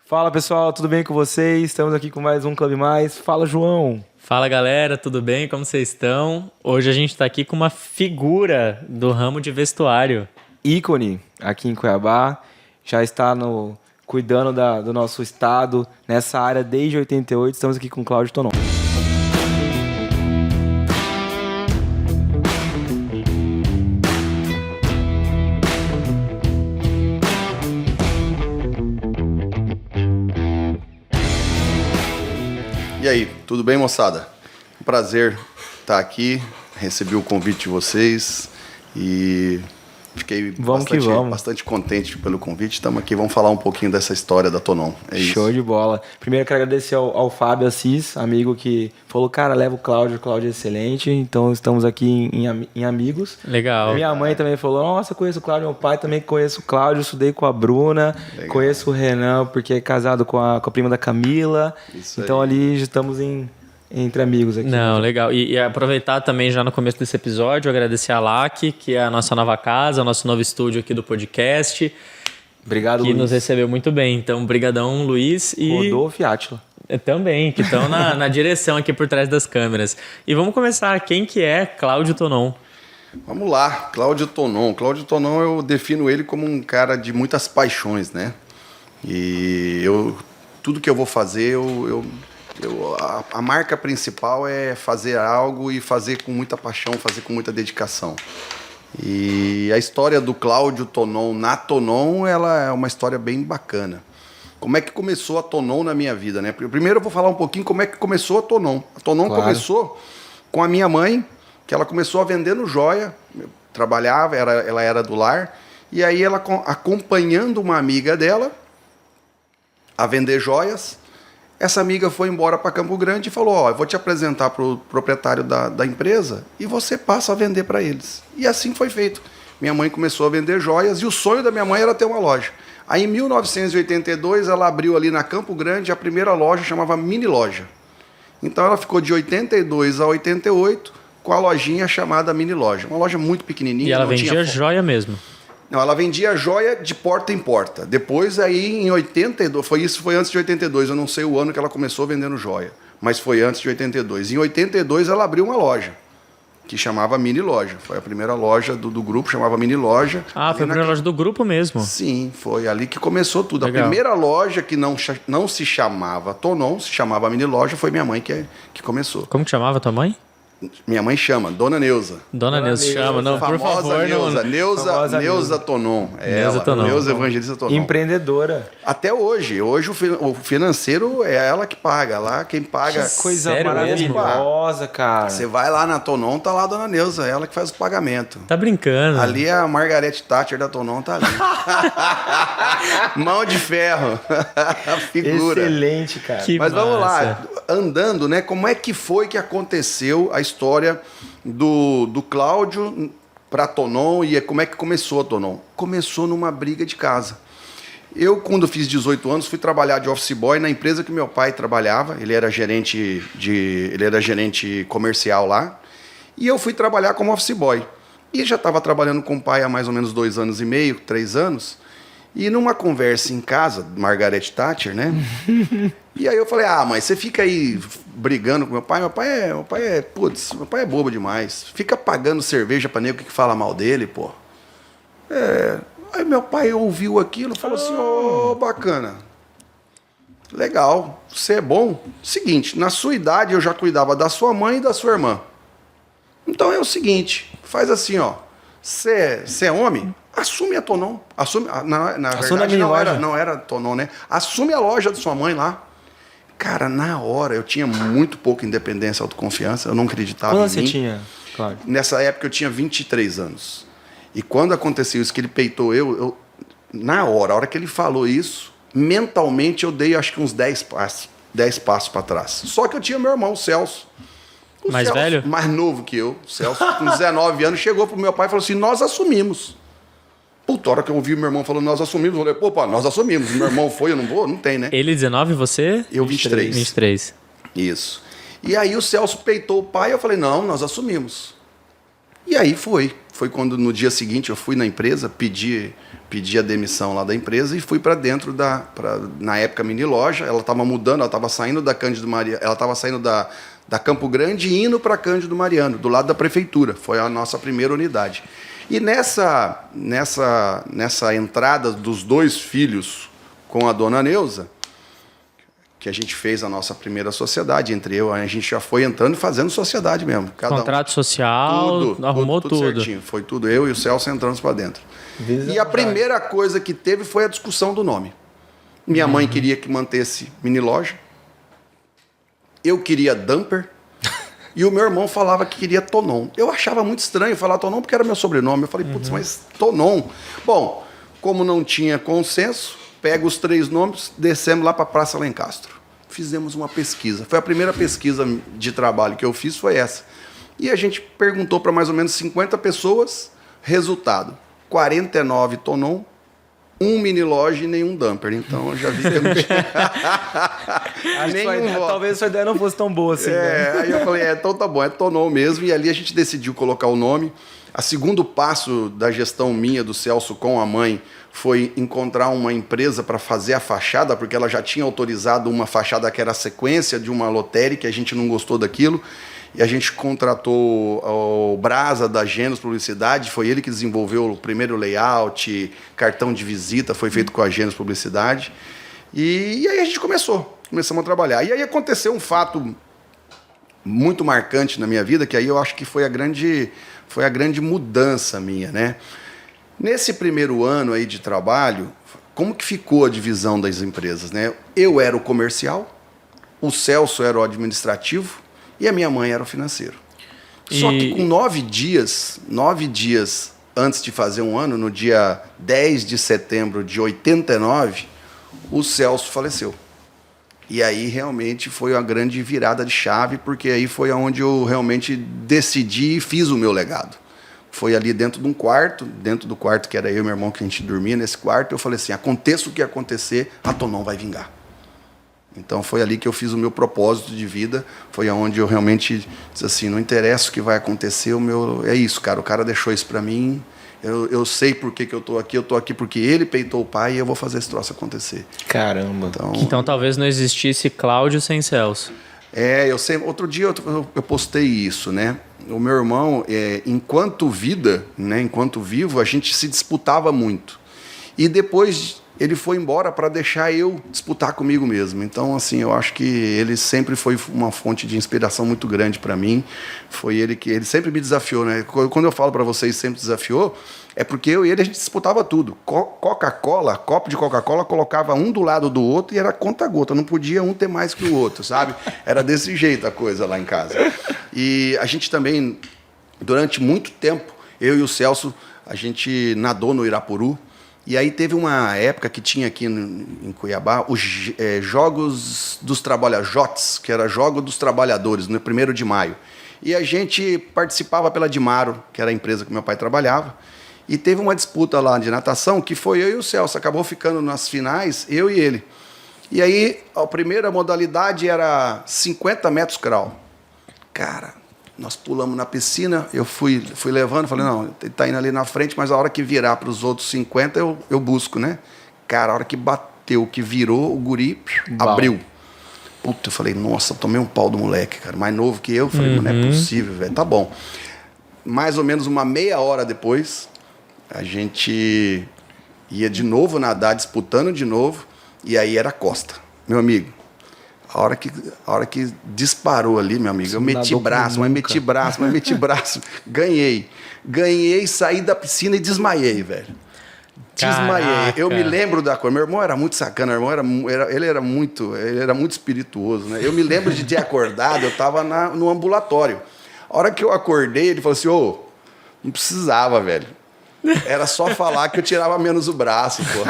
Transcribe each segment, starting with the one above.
Fala pessoal, tudo bem com vocês? Estamos aqui com mais um Clube Mais. Fala, João. Fala galera, tudo bem? Como vocês estão? Hoje a gente está aqui com uma figura do ramo de vestuário. Ícone aqui em Cuiabá, já está cuidando do nosso estado nessa área desde 88. Estamos aqui com o Cláudio Tonon. E aí, tudo bem, moçada? Um prazer estar aqui, recebi o convite de vocês e fiquei bastante contente pelo convite. Estamos aqui, vamos falar um pouquinho dessa história da Tonon. Show de bola. Primeiro quero agradecer ao Fábio Assis, amigo que falou, cara, leva o Cláudio é excelente, então estamos aqui em amigos. Legal. Minha mãe também falou, nossa, conheço o Cláudio, meu pai também conheço o Cláudio, estudei com a Bruna, legal. Conheço o Renan, porque é casado com a prima da Camila, isso então aí. Ali já estamos entre amigos aqui. Não, legal. E aproveitar também já no começo desse episódio, agradecer a LAC, que é a nossa nova casa, o nosso novo estúdio aqui do podcast. Obrigado, Luiz. Que nos recebeu muito bem. Então, brigadão, Luiz. E Rodolfo e Átila. Também, que estão na direção aqui por trás das câmeras. E vamos começar. Quem que é Cláudio Tonon? Vamos lá, Cláudio Tonon. Cláudio Tonon, eu defino ele como um cara de muitas paixões, né? E tudo que eu vou fazer, a marca principal é fazer algo e fazer com muita paixão, fazer com muita dedicação. E a história do Cláudio Tonon na Tonon, ela é uma história bem bacana. Como é que começou a Tonon na minha vida, né? Primeiro eu vou falar um pouquinho como é que começou a Tonon. A Tonon começou com a minha mãe, que ela começou a vender no Joia, trabalhava, ela era do lar, e aí ela acompanhando uma amiga dela a vender joias. Essa amiga foi embora para Campo Grande e falou, eu vou te apresentar para o proprietário da empresa e você passa a vender para eles. E assim foi feito. Minha mãe começou a vender joias e o sonho da minha mãe era ter uma loja. Aí em 1982 ela abriu ali na Campo Grande a primeira loja, chamava Mini Loja. Então ela ficou de 82 a 88 com a lojinha chamada Mini Loja. Uma loja muito pequenininha. E ela vendia joia mesmo? Não, ela vendia joia de porta em porta. Depois, aí, em 82, foi antes de 82, eu não sei o ano que ela começou vendendo joia, mas foi antes de 82. Em 82, ela abriu uma loja, que chamava Mini Loja. Foi a primeira loja do grupo, chamava Mini Loja. Ah, foi a primeira loja do grupo mesmo? Sim, foi ali que começou tudo. Legal. A primeira loja que não se chamava Tonon, se chamava Mini Loja, foi minha mãe que começou. Como que chamava a tua mãe? Minha mãe chama, Dona Neuza. Dona Neuza chama, não, por favor. Neuza Tonon. Neuza Evangelista Tonon. Empreendedora. Até hoje. Hoje o financeiro é ela que paga. Lá quem paga... Que coisa maravilhosa, cara. Você vai lá na Tonon, tá lá a Dona Neuza, ela que faz o pagamento. Tá brincando. Ali a Margarete Thatcher da Tonon tá ali. Mão de ferro. Figura. Excelente, cara. Mas vamos lá, andando, né? Como é que foi que aconteceu a história do Cláudio para a Tonon e como é que começou a Tonon? Começou numa briga de casa. Eu, quando fiz 18 anos, fui trabalhar de office boy na empresa que meu pai trabalhava. Ele era gerente comercial lá. E eu fui trabalhar como office boy. E já estava trabalhando com o pai há mais ou menos 2 anos e meio, 3 anos. E numa conversa em casa, Margaret Thatcher, né? E aí eu falei, mãe, você fica aí brigando com meu pai? Meu pai é bobo demais. Fica pagando cerveja pra nego que fala mal dele, pô. Aí meu pai ouviu aquilo e falou assim, bacana. Legal, você é bom. Seguinte, na sua idade eu já cuidava da sua mãe e da sua irmã. Então é o seguinte, faz assim, você é homem? Assume a Tonon. Na verdade, não era Tonon, né? Assume a loja da sua mãe lá. Cara, na hora, eu tinha muito pouca independência, autoconfiança. Eu não acreditava em mim. Quando você tinha? Claro. Nessa época, eu tinha 23 anos. E quando aconteceu isso, que ele peitou eu na hora, a hora que ele falou isso, mentalmente eu dei acho que uns 10 passos para trás. Só que eu tinha meu irmão, o Celso. Mais velho? Mais novo que eu. O Celso, com 19 anos, chegou pro meu pai e falou assim, nós assumimos. Puta, a hora que eu ouvi meu irmão falando, nós assumimos, eu falei, pô, nós assumimos. Meu irmão foi, eu não vou? Não tem, né? Ele 19 e você? Eu 23. 23. Isso. E aí o Celso peitou o pai, eu falei, não, nós assumimos. E aí foi quando no dia seguinte eu fui na empresa, pedi a demissão lá da empresa e fui para dentro na época mini loja. Ela estava mudando, ela estava saindo da Cândido Mariano, ela estava saindo da Campo Grande e indo para Cândido Mariano, do lado da prefeitura. Foi a nossa primeira unidade. E nessa entrada dos 2 filhos com a dona Neuza, que a gente fez a nossa primeira sociedade, a gente já foi entrando e fazendo sociedade mesmo. Contrato social, arrumou tudo. Certinho, foi tudo. Eu e o Celso entramos para dentro. E a primeira coisa que teve foi a discussão do nome. Minha mãe queria que mantesse mini loja. Eu queria Dumper. E o meu irmão falava que queria Tonon. Eu achava muito estranho falar Tonon porque era meu sobrenome. Eu falei, putz, mas Tonon. Bom, como não tinha consenso, pega os 3 nomes, descemos lá para a Praça Lencastro. Fizemos uma pesquisa. Foi a primeira pesquisa de trabalho que eu fiz, foi essa. E a gente perguntou para mais ou menos 50 pessoas, resultado, 49 Tonon, 1 mini loja e nenhum Dumper. Então eu já vi que eu não tinha nenhum voto. Talvez sua ideia não fosse tão boa assim. Né? Aí eu falei, então tá bom, é Tonon mesmo. E ali a gente decidiu colocar o nome. O segundo passo da gestão minha, do Celso com a mãe, foi encontrar uma empresa para fazer a fachada, porque ela já tinha autorizado uma fachada que era a sequência de uma lotérica, a gente não gostou daquilo. E a gente contratou o Brasa da Gênesis Publicidade, foi ele que desenvolveu o primeiro layout, cartão de visita, foi feito com a Gênesis Publicidade. E aí a gente começamos a trabalhar. E aí aconteceu um fato muito marcante na minha vida, que aí eu acho que foi a grande mudança minha, né? Nesse primeiro ano aí de trabalho, como que ficou a divisão das empresas, né? Eu era o comercial, o Celso era o administrativo, e a minha mãe era o financeiro. Só que com 9 dias antes de fazer um ano, no dia 10 de setembro de 89, o Celso faleceu. E aí realmente foi uma grande virada de chave, porque aí foi onde eu realmente decidi e fiz o meu legado. Foi ali dentro do quarto que era eu e meu irmão, que a gente dormia nesse quarto, eu falei assim, aconteça o que acontecer, a Tonon vai vingar. Então foi ali que eu fiz o meu propósito de vida, foi onde eu realmente disse assim, não interessa o que vai acontecer, é isso, cara, o cara deixou isso para mim, eu sei por que eu tô aqui porque ele peitou o pai e eu vou fazer esse troço acontecer. Caramba. Então talvez não existisse Cláudio sem Celso. Eu sei, outro dia eu postei isso, né? O meu irmão, enquanto vida, né, enquanto vivo, a gente se disputava muito. E depois ele foi embora para deixar eu disputar comigo mesmo. Então, assim, eu acho que ele sempre foi uma fonte de inspiração muito grande para mim. Foi ele que ele sempre me desafiou, né? Quando eu falo para vocês sempre desafiou, é porque eu e ele a gente disputava tudo. Coca-Cola, copo de Coca-Cola, colocava um do lado do outro e era conta-gota. Não podia um ter mais que o outro, sabe? Era desse jeito a coisa lá em casa. E a gente também, durante muito tempo, eu e o Celso, a gente nadou no Irapuru. E aí teve uma época que tinha aqui em Cuiabá os Jogos dos Trabalhadores, JOTS, que era Jogo dos Trabalhadores, no 1º de maio. E a gente participava pela Dimaro, que era a empresa que meu pai trabalhava, e teve uma disputa lá de natação, que foi eu e o Celso, acabou ficando nas finais, eu e ele. E aí a primeira modalidade era 50 metros crawl. Cara, nós pulamos na piscina, eu fui levando, falei, não, ele tá indo ali na frente, mas a hora que virar para os outros 50, eu busco, né? Cara, a hora que bateu, que virou, o guri abriu. Puta, eu falei, nossa, eu tomei um pau do moleque, cara, mais novo que eu. Falei, não é possível, velho, tá bom. Mais ou menos uma meia hora depois, a gente ia de novo nadar, disputando de novo, e aí era costa. Meu amigo, a hora que disparou ali, meu amigo, eu meti braço, mas meti braço. Ganhei, saí da piscina e desmaiei, velho. Desmaiei. Caraca. Eu me lembro da coisa. Meu irmão era muito sacana, meu irmão ele era muito espirituoso, né? Eu me lembro de ter acordado, eu estava no ambulatório. A hora que eu acordei, ele falou assim, não precisava, velho. Era só falar que eu tirava menos o braço, pô.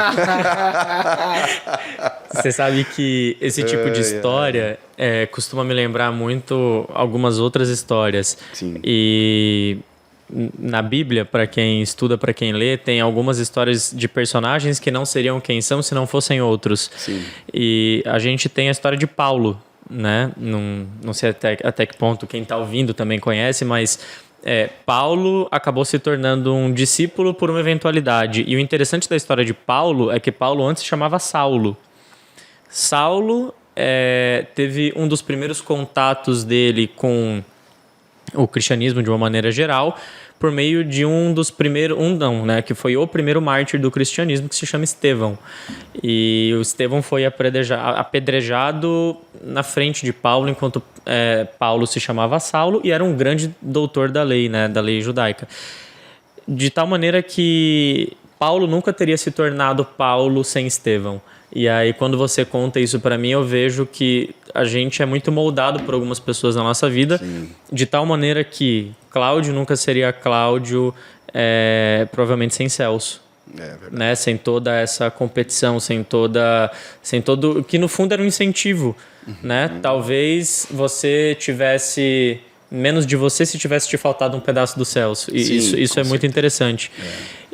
Você sabe que esse tipo de história costuma me lembrar muito algumas outras histórias. Sim. E na Bíblia, para quem estuda, para quem lê, tem algumas histórias de personagens que não seriam quem são se não fossem outros. Sim. E a gente tem a história de Paulo, né? Não sei até que ponto quem está ouvindo também conhece, mas Paulo acabou se tornando um discípulo por uma eventualidade. E o interessante da história de Paulo é que Paulo antes se chamava Saulo. Saulo teve um dos primeiros contatos dele com o cristianismo de uma maneira geral por meio de um dos primeiros, que foi o primeiro mártir do cristianismo, que se chama Estevão. E o Estevão foi apedrejado na frente de Paulo, enquanto Paulo se chamava Saulo e era um grande doutor da lei, né, da lei judaica. De tal maneira que Paulo nunca teria se tornado Paulo sem Estevão. E aí, quando você conta isso para mim, eu vejo que a gente é muito moldado por algumas pessoas na nossa vida, sim, de tal maneira que Cláudio nunca seria Cláudio, provavelmente sem Celso. Né? Sem toda essa competição, sem todo... Que no fundo era um incentivo. Né? Talvez você tivesse... menos de você se tivesse te faltado um pedaço do Celso. E sim, isso é muito interessante.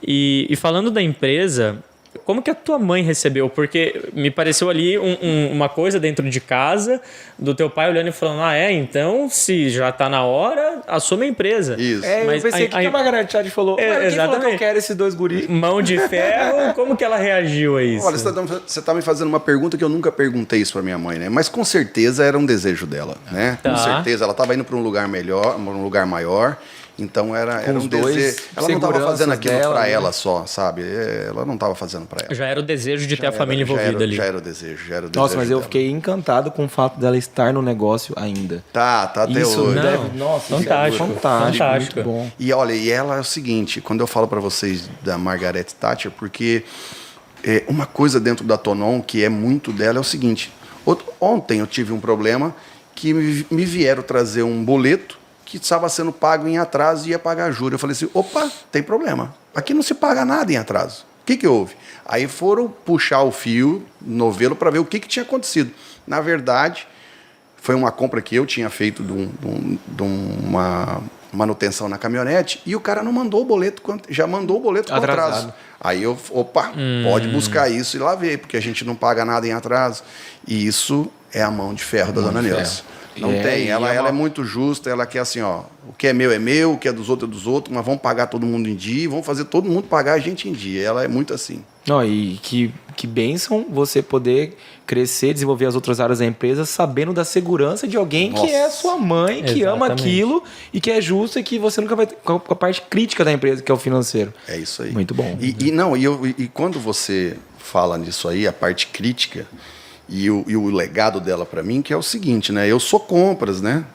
E falando da empresa... Como que a tua mãe recebeu? Porque me pareceu ali uma coisa dentro de casa, do teu pai olhando e falando, então, se já tá na hora, assume a empresa. Isso. Mas eu pensei, que a Margareth Chad falou? Quem falou que eu quero esses 2 guris? Mão de ferro, como que ela reagiu a isso? Olha, você tá me fazendo uma pergunta que eu nunca perguntei isso pra minha mãe, né? Mas com certeza era um desejo dela, né? Tá. Com certeza, ela tava indo pra um lugar melhor, um lugar maior. Então era um desejo. Ela não estava fazendo aquilo para ela só, sabe? Ela não estava fazendo para ela. Já era o desejo de ter a família envolvida ali. Já era o desejo. Nossa, mas eu fiquei encantado com o fato dela estar no negócio ainda. Tá até hoje. Nossa, fantástico. Muito bom. E olha, e ela é o seguinte, quando eu falo para vocês da Margaret Thatcher, porque uma coisa dentro da Tonon que é muito dela é o seguinte. Ontem eu tive um problema que me vieram trazer um boleto que estava sendo pago em atraso e ia pagar juros. Eu falei assim, opa, tem problema. Aqui não se paga nada em atraso. O que houve? Aí foram puxar o fio, novelo, para ver o que tinha acontecido. Na verdade, foi uma compra que eu tinha feito de uma manutenção na caminhonete e o cara não mandou o boleto, já mandou o boleto com atraso. Aí eu, pode buscar isso e lá ver, porque a gente não paga nada em atraso. E isso é a mão de ferro da dona Nilce. Não tem, ela é muito justa, ela quer assim, o que é meu, o que é dos outros, mas vamos pagar todo mundo em dia, vamos fazer todo mundo pagar a gente em dia. Ela é muito assim. E que bênção você poder crescer, desenvolver as outras áreas da empresa, sabendo da segurança de alguém que é sua mãe, que ama aquilo e que é justo e que você nunca vai ter com a parte crítica da empresa, que é o financeiro. É isso aí. Muito bom. E quando você fala nisso aí, a parte crítica... E o legado dela para mim, que é o seguinte, né? Eu sou compras, né?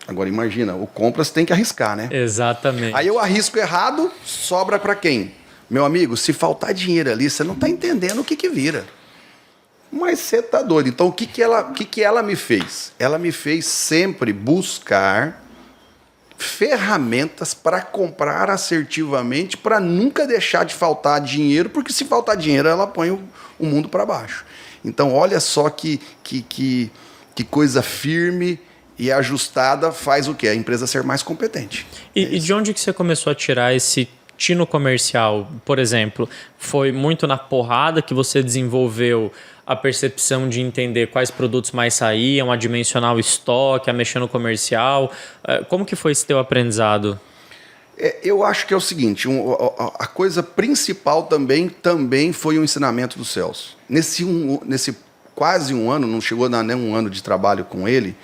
Agora imagina, o compras tem que arriscar, né? Exatamente. Aí eu arrisco errado, sobra para quem? Meu amigo, se faltar dinheiro ali, você não tá entendendo o que vira. Mas você tá doido. Então o que ela me fez? Ela me fez sempre buscar ferramentas para comprar assertivamente, para nunca deixar de faltar dinheiro, porque se faltar dinheiro ela põe o mundo para baixo. Então, olha só que coisa firme e ajustada faz o quê? A empresa ser mais competente. E de onde que você começou a tirar esse tino comercial? Por exemplo, foi muito na porrada que você desenvolveu a percepção de entender quais produtos mais saíam, a dimensionar o estoque, a mexer no comercial? Como que foi esse teu aprendizado? Eu acho que é o seguinte, a coisa principal também foi o ensinamento do Celso. Nesse quase um ano, não chegou a dar nem um ano de trabalho com ele,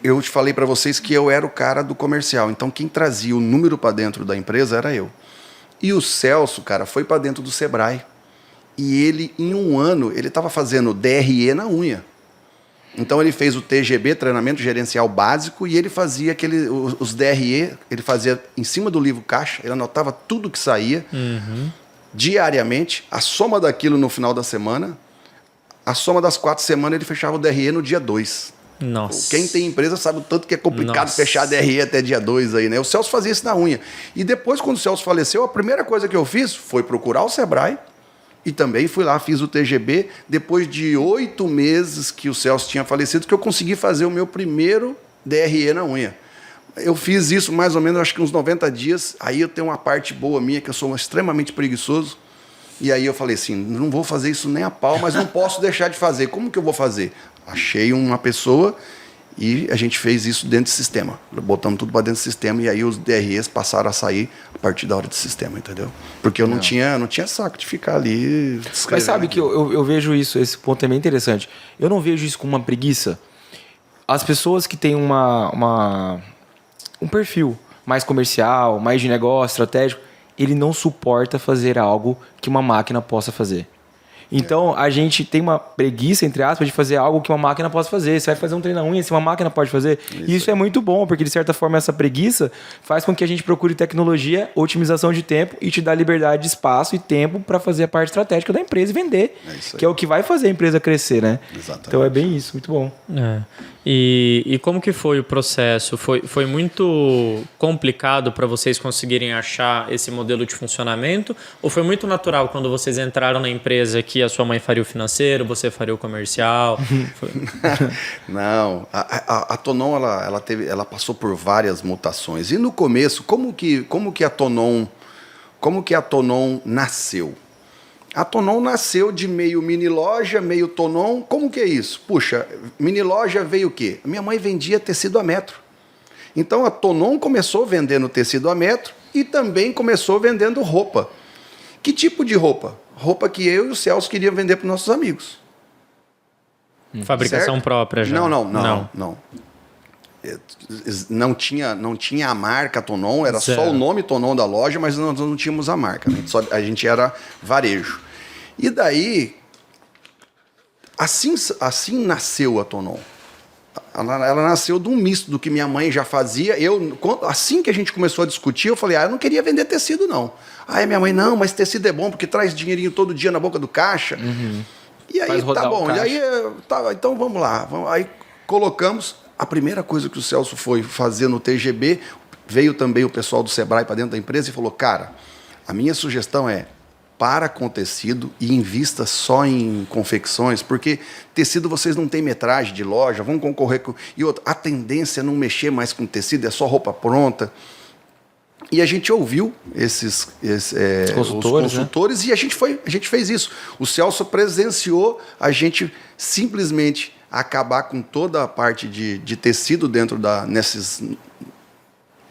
eu te falei para vocês que eu era o cara do comercial. Então quem trazia o número para dentro da empresa era eu. E o Celso, cara, foi para dentro do Sebrae. E ele, em um ano, ele estava fazendo DRE na unha. Então ele fez o TGB, treinamento gerencial básico, e ele fazia os DRE, ele fazia em cima do livro caixa, ele anotava tudo que saía diariamente, a soma daquilo no final da semana, a soma das 4 semanas ele fechava o DRE no dia 2. Nossa. Quem tem empresa sabe o tanto que é complicado fechar DRE até dia 2 aí, né? O Celso fazia isso na unha. E depois, quando o Celso faleceu, a primeira coisa que eu fiz foi procurar o Sebrae. E também fui lá, fiz o TGB, depois de 8 meses que o Celso tinha falecido, que eu consegui fazer o meu primeiro DRE na unha. Eu fiz isso mais ou menos, acho que uns 90 dias, aí eu tenho uma parte boa minha, que eu sou extremamente preguiçoso, e aí eu falei assim, não vou fazer isso nem a pau, mas não posso deixar de fazer. Como que eu vou fazer? Achei uma pessoa E a gente fez isso dentro do sistema. Botamos tudo para dentro do sistema e aí os DREs passaram a sair a partir da hora do sistema, entendeu? Porque eu não tinha saco de ficar ali... Mas sabe que eu vejo isso, esse ponto é bem interessante. Eu não vejo isso como uma preguiça. As pessoas que têm um perfil mais comercial, mais de negócio, estratégico, ele não suporta fazer algo que uma máquina possa fazer. Então, a gente tem uma preguiça, entre aspas, de fazer algo que uma máquina possa fazer. Você vai fazer um treina-unha, se uma máquina pode fazer. Isso é muito bom, porque, de certa forma, essa preguiça faz com que a gente procure tecnologia, otimização de tempo e te dá liberdade de espaço e tempo para fazer a parte estratégica da empresa e vender. Que é o que vai fazer a empresa crescer, né? Exatamente. Então, é bem isso. Muito bom. E como que foi o processo? Foi muito complicado para vocês conseguirem achar esse modelo de funcionamento? Ou foi muito natural quando vocês entraram na empresa que a sua mãe faria o financeiro, você faria o comercial? Não, a Tonon ela passou por várias mutações. E no começo, como que a Tonon nasceu? A Tonon nasceu de meio mini loja, meio Tonon. Como que é isso? Puxa, mini loja veio o quê? Minha mãe vendia tecido a metro. Então a Tonon começou vendendo tecido a metro e também começou vendendo roupa. Que tipo de roupa? Roupa que eu e o Celso queriam vender para os nossos amigos. Fabricação certo? Própria já? Não. Não tinha a marca Tonon, era só o nome Tonon da loja, mas nós não tínhamos a marca. Né? A gente era varejo. E daí, assim nasceu a Tonon. Ela nasceu de um misto do que minha mãe já fazia. Assim que a gente começou a discutir, eu falei, eu não queria vender tecido, não. Aí minha mãe, não, mas tecido é bom, porque traz dinheirinho todo dia na boca do caixa. E aí, tá bom. E aí, então vamos lá. Aí colocamos... A primeira coisa que o Celso foi fazer no TGB, veio também o pessoal do Sebrae para dentro da empresa e falou, cara, a minha sugestão é para com tecido e invista só em confecções, porque tecido vocês não têm metragem de loja, vão concorrer com... E outra, a tendência é não mexer mais com tecido, é só roupa pronta. E a gente ouviu os consultores, né? E a gente fez isso. O Celso presenciou a gente simplesmente acabar com toda a parte de tecido dentro nesses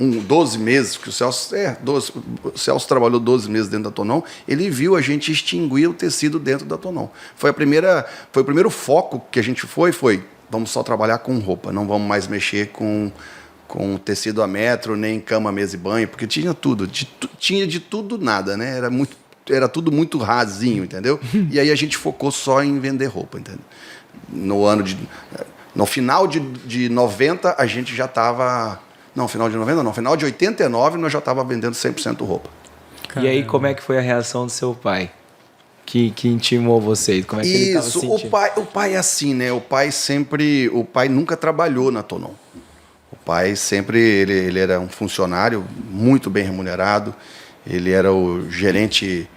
12 meses, que o Celso trabalhou 12 meses dentro da Tonon, ele viu a gente extinguir o tecido dentro da Tonon. Foi o primeiro foco que a gente foi, vamos só trabalhar com roupa, não vamos mais mexer com tecido a metro, nem cama, mesa e banho, porque tinha tudo, tinha de tudo nada, né? Era tudo muito rasinho, entendeu? E aí a gente focou só em vender roupa, entendeu? No final de 90, a gente já estava... Não, final de 90 não. Final de 89, nós já estávamos vendendo 100% roupa. Caramba. E aí, como é que foi a reação do seu pai? Que intimou vocês? Como é que ele estava sentindo? O pai é assim, né? O pai nunca trabalhou na Tonon. O pai sempre... Ele era um funcionário muito bem remunerado. Ele era o gerente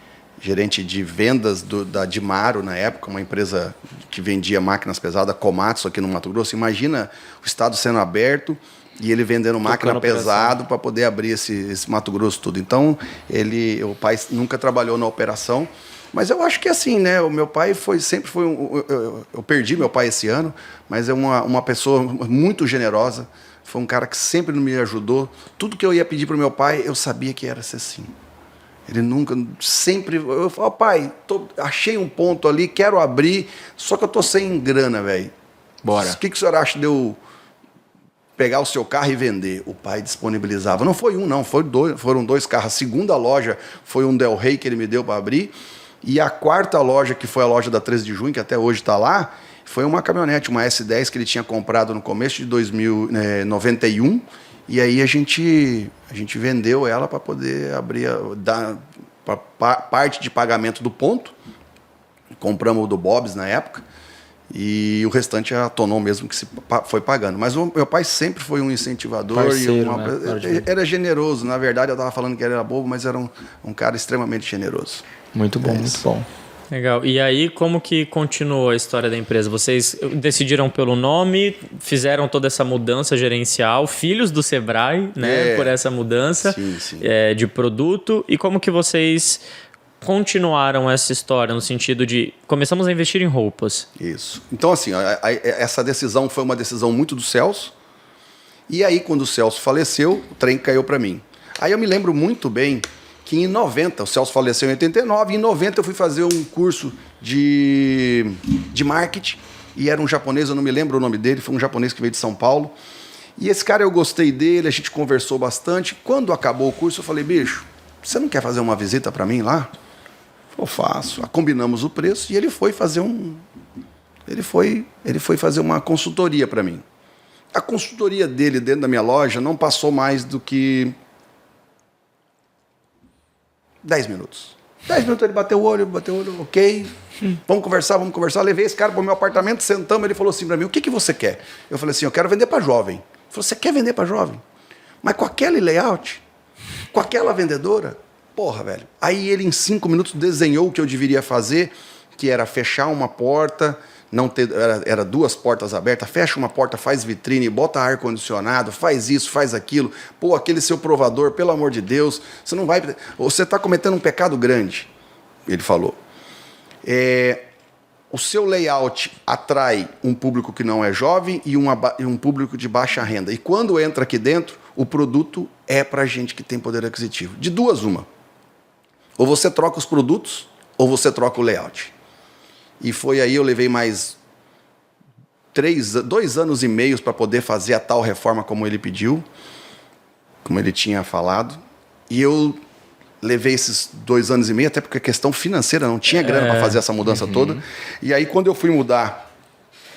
de vendas da Dimaro, na época, uma empresa que vendia máquinas pesadas, Komatsu, aqui no Mato Grosso. Imagina o estado sendo aberto e ele vendendo máquina pesada para poder abrir esse Mato Grosso tudo. Então, o pai nunca trabalhou na operação, mas eu acho que assim, né? O meu pai sempre foi eu perdi meu pai esse ano, mas é uma pessoa muito generosa, foi um cara que sempre me ajudou. Tudo que eu ia pedir para o meu pai, eu sabia que era ser sim. Ele sempre... Eu falo, pai, achei um ponto ali, quero abrir, só que eu tô sem grana, velho. Bora. O que o senhor acha de eu pegar o seu carro e vender? O pai disponibilizava. Não foi um, não, foram 2 carros. A segunda loja foi um Del Rey que ele me deu para abrir. E a quarta loja, que foi a loja da 13 de junho, que até hoje está lá, foi uma caminhonete, uma S10 que ele tinha comprado no começo de 91. E aí a gente vendeu ela para poder abrir, dar parte de pagamento do ponto. Compramos o do Bob's na época. E o restante a Tonon mesmo que foi pagando. Mas o meu pai sempre foi um incentivador. Parceiro, era generoso. Na verdade, eu estava falando que ele era bobo, mas era um cara extremamente generoso. Muito bom, muito bom. Legal. E aí, como que continuou a história da empresa? Vocês decidiram pelo nome, fizeram toda essa mudança gerencial, filhos do Sebrae, né? Por essa mudança sim. de produto. E como que vocês continuaram essa história no sentido de começamos a investir em roupas. Isso. Então, assim, essa decisão foi uma decisão muito do Celso. E aí, quando o Celso faleceu, o trem caiu para mim. Aí eu me lembro muito bem que em 90, o Celso faleceu em 89, e em 90 eu fui fazer um curso de marketing, e era um japonês, eu não me lembro o nome dele, foi um japonês que veio de São Paulo. E esse cara, eu gostei dele, a gente conversou bastante. Quando acabou o curso, eu falei, bicho, você não quer fazer uma visita para mim lá? Eu faço. Combinamos o preço e ele foi fazer Ele foi fazer uma consultoria para mim. A consultoria dele dentro da minha loja não passou mais do que 10 minutos. 10 minutos ele bateu o olho, ok. Vamos conversar. Levei esse cara para o meu apartamento, sentamos, ele falou assim para mim, o que você quer? Eu falei assim, eu quero vender para jovem. Ele falou, você quer vender para jovem? Mas com aquele layout? Com aquela vendedora? Porra, velho. Aí ele, em 5 minutos, desenhou o que eu deveria fazer, que era fechar uma porta, não ter, era 2 portas abertas, fecha uma porta, faz vitrine, bota ar-condicionado, faz isso, faz aquilo. Pô, aquele seu provador, pelo amor de Deus, você está cometendo um pecado grande, ele falou. O seu layout atrai um público que não é jovem e um público de baixa renda. E quando entra aqui dentro, o produto é para gente que tem poder aquisitivo. De duas, uma. Ou você troca os produtos, ou você troca o layout. E foi aí, eu levei mais 2 anos e meio para poder fazer a tal reforma como ele pediu, como ele tinha falado. E eu levei esses 2 anos e meio, até porque a questão financeira, não tinha grana para fazer essa mudança toda. E aí, quando eu fui mudar,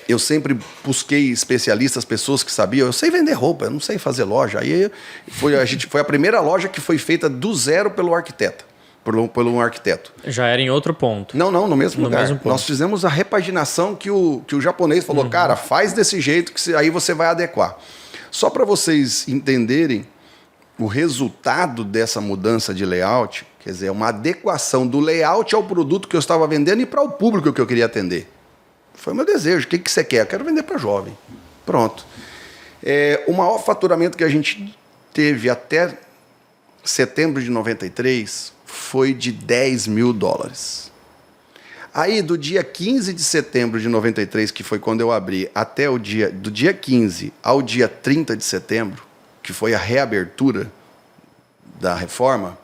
eu sempre busquei especialistas, pessoas que sabiam. Eu sei vender roupa, eu não sei fazer loja. Aí foi a primeira loja que foi feita do zero pelo arquiteto. Por um arquiteto. Já era em outro ponto. Não, no mesmo lugar. Nós fizemos a repaginação que o japonês falou, cara, faz desse jeito que aí você vai adequar. Só para vocês entenderem o resultado dessa mudança de layout, quer dizer, uma adequação do layout ao produto que eu estava vendendo e para o público que eu queria atender. Foi meu desejo. O que você quer? Eu quero vender para jovem. Pronto. O maior faturamento que a gente teve até setembro de 93 foi de $10 mil. Aí, do dia 15 de setembro de 93, que foi quando eu abri, até do dia 15 ao dia 30 de setembro, que foi a reabertura da reforma,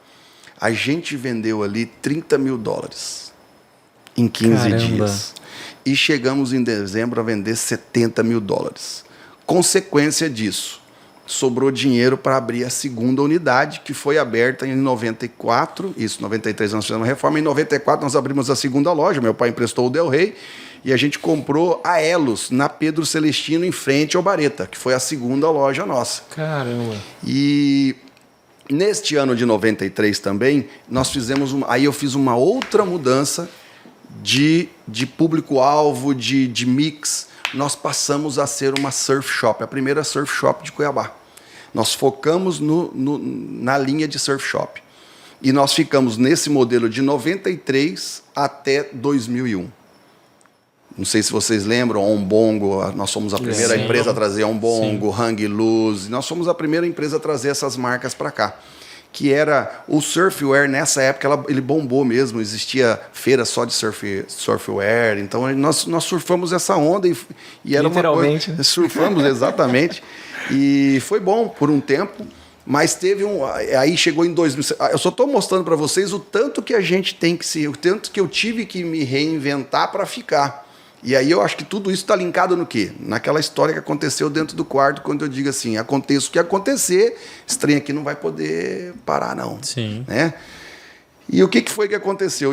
a gente vendeu ali $30 mil em 15 dias. E chegamos em dezembro a vender $70 mil. Consequência disso, sobrou dinheiro para abrir a segunda unidade, que foi aberta em 94, isso, em 93 nós fizemos a reforma, em 94 nós abrimos a segunda loja, meu pai emprestou o Del Rey, e a gente comprou a Elos, na Pedro Celestino, em frente ao Bareta, que foi a segunda loja nossa. Caramba! E neste ano de 93 também, nós fizemos, aí eu fiz uma outra mudança de público-alvo, de mix. Nós passamos a ser uma surf shop, a primeira surf shop de Cuiabá. Nós focamos na linha de surf shop. E nós ficamos nesse modelo de 93 até 2001. Não sei se vocês lembram, Ombongo, nós fomos a primeira empresa a trazer Ombongo, Hang Loose. Nós fomos a primeira empresa a trazer essas marcas para cá. Que era o surfwear, nessa época ele bombou mesmo, existia feira só de surfwear, então nós surfamos essa onda e era literalmente, uma coisa, surfamos exatamente, e foi bom por um tempo, mas aí chegou em 2000, eu só estou mostrando para vocês o tanto que a gente tem que o tanto que eu tive que me reinventar para ficar. E aí eu acho que tudo isso está linkado no quê? Naquela história que aconteceu dentro do quarto, quando eu digo assim, aconteça o que acontecer, esse trem aqui não vai poder parar, não. Sim. Né? E o que foi que aconteceu?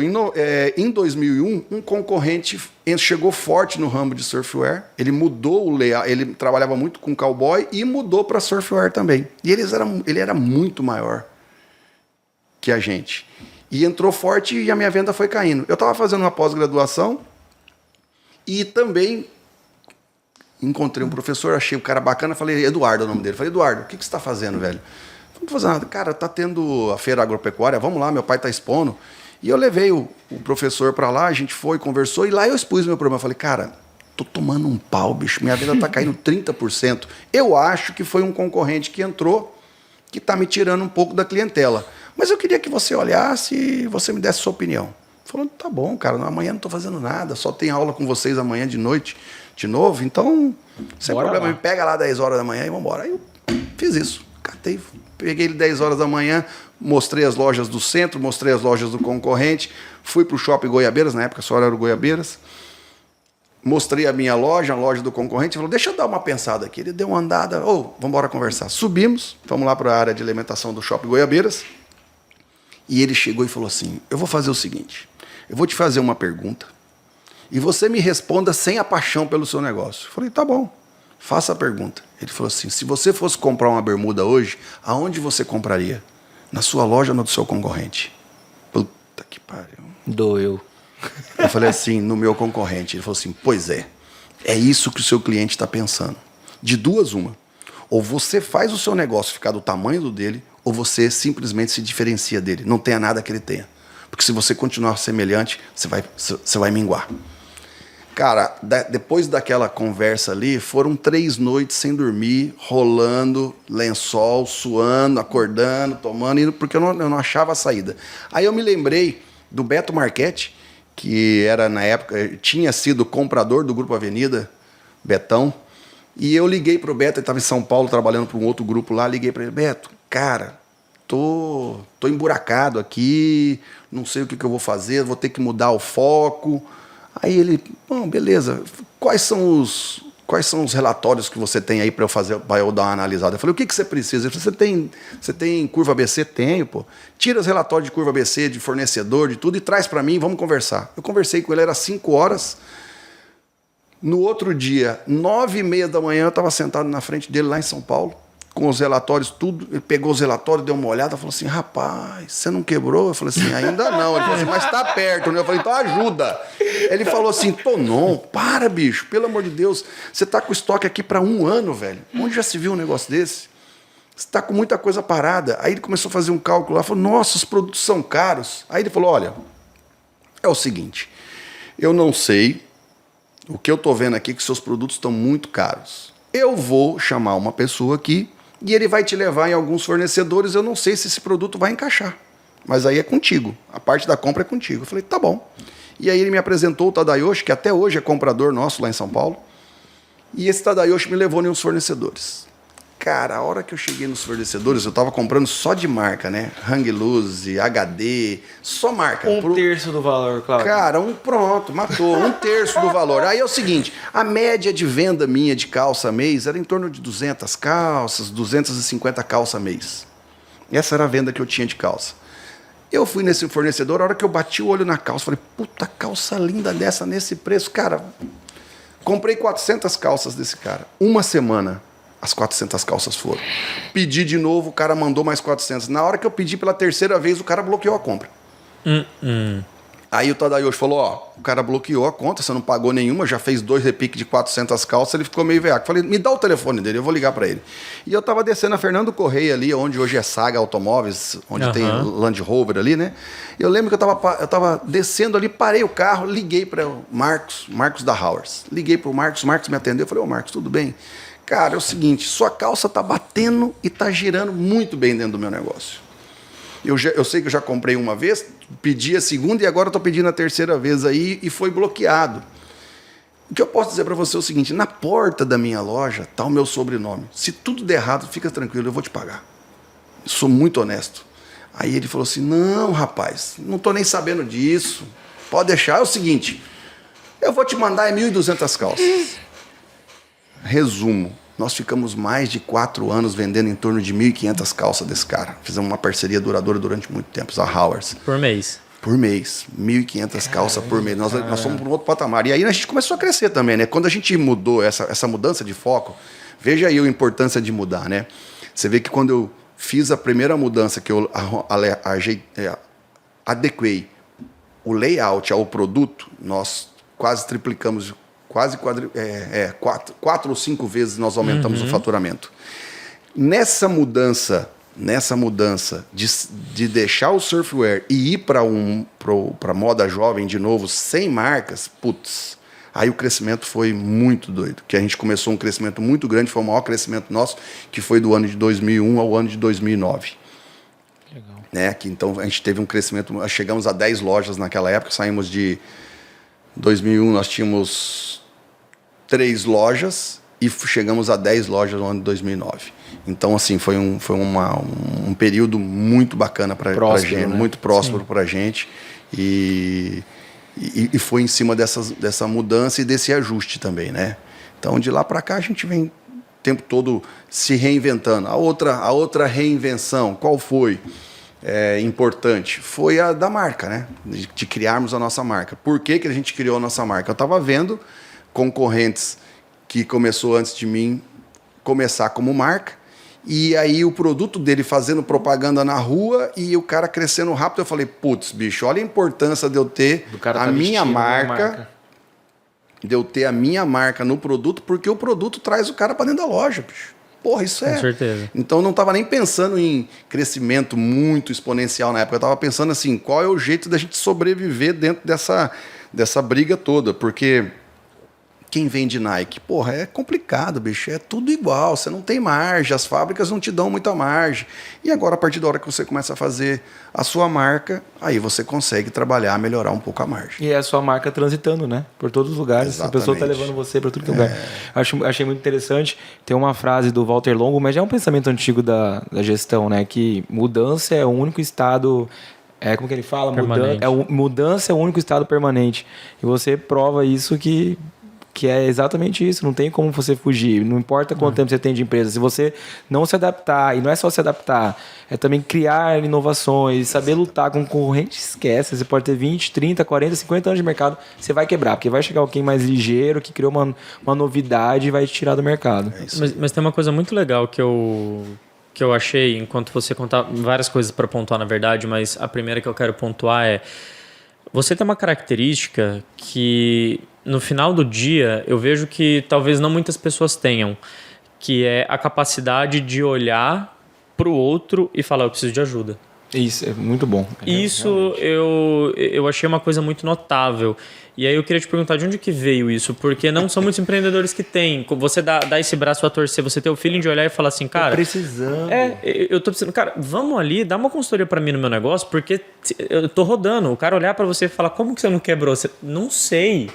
Em 2001, um concorrente chegou forte no ramo de surfwear, ele mudou o layout, ele trabalhava muito com cowboy e mudou para surfwear também. E ele era muito maior que a gente. E entrou forte e a minha venda foi caindo. Eu estava fazendo uma pós-graduação, e também encontrei um professor, achei o cara bacana, falei, Eduardo é o nome dele. Falei, Eduardo, o que você está fazendo, velho? Não estou fazendo nada. Cara, tá tendo a feira agropecuária, vamos lá, meu pai está expondo. E eu levei o professor para lá, a gente foi, conversou, e lá eu expus meu problema. Eu falei, cara, tô tomando um pau, bicho, minha venda está caindo 30%. Eu acho que foi um concorrente que entrou, que está me tirando um pouco da clientela. Mas eu queria que você olhasse e você me desse sua opinião. Falou, tá bom, cara, amanhã não estou fazendo nada, só tem aula com vocês amanhã de noite de novo, então, sem Bora problema, lá. me pega lá 10 horas da manhã e vamos embora. Aí eu fiz isso, catei, peguei ele 10 horas da manhã, mostrei as lojas do centro, mostrei as lojas do concorrente, fui para o Shopping Goiabeiras, na época só era o Goiabeiras, mostrei a minha loja, a loja do concorrente, falou, deixa eu dar uma pensada aqui. Ele deu uma andada, vamos embora conversar. Subimos, fomos lá para a área de alimentação do Shopping Goiabeiras, e ele chegou e falou assim, eu vou fazer o seguinte, eu vou te fazer uma pergunta, e você me responda sem a paixão pelo seu negócio. Eu falei, tá bom, faça a pergunta. Ele falou assim, se você fosse comprar uma bermuda hoje, aonde você compraria? Na sua loja ou no seu concorrente? Puta que pariu. Doeu. Eu falei assim, no meu concorrente. Ele falou assim, pois é isso que o seu cliente está pensando. De duas, uma. Ou você faz o seu negócio ficar do tamanho do dele, ou você simplesmente se diferencia dele. Não tenha nada que ele tenha. Porque se você continuar semelhante, você vai minguar. Cara, depois daquela conversa ali, foram 3 noites sem dormir, rolando, lençol, suando, acordando, tomando, porque eu não achava a saída. Aí eu me lembrei do Beto Marchetti, que era, na época, tinha sido comprador do Grupo Avenida, Betão, e eu liguei pro Beto, ele estava em São Paulo trabalhando para um outro grupo lá, liguei para ele, Beto, cara, tô emburacado aqui, não sei o que eu vou fazer, vou ter que mudar o foco. Aí ele, bom, beleza, quais são os relatórios que você tem aí para eu dar uma analisada? Eu falei, o que você precisa? Ele falou, você tem curva ABC? Tenho, pô. Tira os relatórios de curva ABC, de fornecedor, de tudo, e traz para mim, vamos conversar. Eu conversei com ele, era 5 horas. No outro dia, 9h30 da manhã, eu estava sentado na frente dele lá em São Paulo, com os relatórios, tudo. Ele pegou os relatórios, deu uma olhada, falou assim, rapaz, você não quebrou? Eu falei assim, ainda não. Ele falou assim, mas está perto, né? Eu falei, então ajuda. Ele falou assim, não, para, bicho, pelo amor de Deus, você está com estoque aqui para 1 ano, velho. Onde já se viu um negócio desse? Você está com muita coisa parada. Aí ele começou a fazer um cálculo lá, falou, nossa, os produtos são caros. Aí ele falou, olha, é o seguinte, eu não sei, o que eu estou vendo aqui é que seus produtos estão muito caros. Eu vou chamar uma pessoa aqui, e ele vai te levar em alguns fornecedores, eu não sei se esse produto vai encaixar. Mas aí é contigo, a parte da compra é contigo. Eu falei, tá bom. E aí ele me apresentou o Tadayoshi, que até hoje é comprador nosso lá em São Paulo. E esse Tadayoshi me levou em uns fornecedores. Cara, a hora que eu cheguei nos fornecedores, eu tava comprando só de marca, né? Hang Loose, HD, só marca. 1/3 do valor, Cláudio. Cara, pronto, matou, 1/3 do valor. Aí é o seguinte, a média de venda minha de calça mês era em torno de 200 calças, 250 calça mês. Essa era a venda que eu tinha de calça. Eu fui nesse fornecedor, a hora que eu bati o olho na calça, falei, puta, calça linda dessa nesse preço. Cara, comprei 400 calças desse cara. Uma semana, as 400 calças foram. Pedi de novo, o cara mandou mais 400. Na hora que eu pedi pela 3ª vez, o cara bloqueou a compra. Aí o Tadayoshi falou, o cara bloqueou a conta, você não pagou nenhuma, já fez 2 repiques de 400 calças, ele ficou meio veaco. Falei, me dá o telefone dele, eu vou ligar para ele. E eu tava descendo a Fernando Correia ali, onde hoje é Saga Automóveis, onde tem Land Rover ali, né? Eu lembro que eu tava descendo ali, parei o carro, liguei para o Marcos da Howers. Liguei para o Marcos me atendeu, falei, Marcos, tudo bem? Cara, é o seguinte, sua calça tá batendo e tá girando muito bem dentro do meu negócio. Eu sei que eu já comprei uma vez, pedi a segunda e agora estou pedindo a 3ª vez aí e foi bloqueado. O que eu posso dizer para você é o seguinte, na porta da minha loja está o meu sobrenome. Se tudo der errado, fica tranquilo, eu vou te pagar. Eu sou muito honesto. Aí ele falou assim, não, rapaz, não estou nem sabendo disso. Pode deixar, é o seguinte, eu vou te mandar 1.200 calças. Resumo. Nós ficamos mais de 4 anos vendendo em torno de 1.500 calças desse cara. Fizemos uma parceria duradoura durante muito tempo, a Howers. Por mês? Por mês. 1.500 calças por mês. Nós fomos para um outro patamar. E aí a gente começou a crescer também, né? Quando a gente mudou essa mudança de foco, veja aí a importância de mudar, né? Você vê que quando eu fiz a primeira mudança, que eu adequei o layout ao produto, nós quase triplicamos, quase 4 ou 5 vezes nós aumentamos o faturamento. Nessa mudança de deixar o surfwear e ir para moda jovem de novo, sem marcas, putz, aí o crescimento foi muito doido. Que a gente começou um crescimento muito grande, foi o maior crescimento nosso, que foi do ano de 2001 ao ano de 2009. Legal. Né? Que, então a gente teve um crescimento, chegamos a 10 lojas naquela época, saímos de 2001, nós tínhamos 3 lojas e chegamos a 10 lojas no ano de 2009. Então, assim, foi um período muito bacana para a gente, né? Muito próspero para a gente. E foi em cima dessa mudança e desse ajuste também, né? Então, de lá para cá, a gente vem o tempo todo se reinventando. A outra reinvenção, qual foi importante? Foi a da marca, né? De criarmos a nossa marca. Por que a gente criou a nossa marca? Eu estava vendo concorrentes que começou antes de mim começar como marca, e aí o produto dele fazendo propaganda na rua e o cara crescendo rápido. Eu falei, putz, bicho, olha a importância de eu ter a minha marca, de eu ter a minha marca no produto, porque o produto traz o cara para dentro da loja, bicho. Porra, isso Com certeza. Então eu não estava nem pensando em crescimento muito exponencial na época. Eu estava pensando assim, qual é o jeito da gente sobreviver dentro dessa briga toda, porque quem vende Nike, porra, é complicado, bicho, é tudo igual, você não tem margem, as fábricas não te dão muita margem. E agora, a partir da hora que você começa a fazer a sua marca, aí você consegue trabalhar, melhorar um pouco a margem. E é a sua marca transitando, né? Por todos os lugares. Exatamente. A pessoa está levando você para tudo que é lugar. Achei muito interessante. Tem uma frase do Walter Longo, mas já é um pensamento antigo da gestão, né? Que mudança é o único estado... como que ele fala? Mudança é o único estado permanente. E você prova isso que é exatamente isso, não tem como você fugir, não importa quanto tempo você tem de empresa, se você não se adaptar, e não é só se adaptar, é também criar inovações, saber lutar com o concorrente, esquece, você pode ter 20, 30, 40, 50 anos de mercado, você vai quebrar, porque vai chegar alguém mais ligeiro, que criou uma novidade e vai te tirar do mercado. Mas tem uma coisa muito legal que eu achei, enquanto você contava várias coisas para pontuar, na verdade, mas a primeira que eu quero pontuar é, você tem uma característica que no final do dia eu vejo que talvez não muitas pessoas tenham, que é a capacidade de olhar para o outro e falar, eu preciso de ajuda. Isso, é muito bom. Isso eu achei uma coisa muito notável. E aí eu queria te perguntar de onde que veio isso, porque não são muitos empreendedores que têm. Você dá esse braço a torcer, você ter o feeling de olhar e falar assim, cara... Tô precisando. Eu tô precisando. Cara, vamos ali, dá uma consultoria para mim no meu negócio, porque eu tô rodando. O cara olhar para você e falar, como que você não quebrou? Não sei.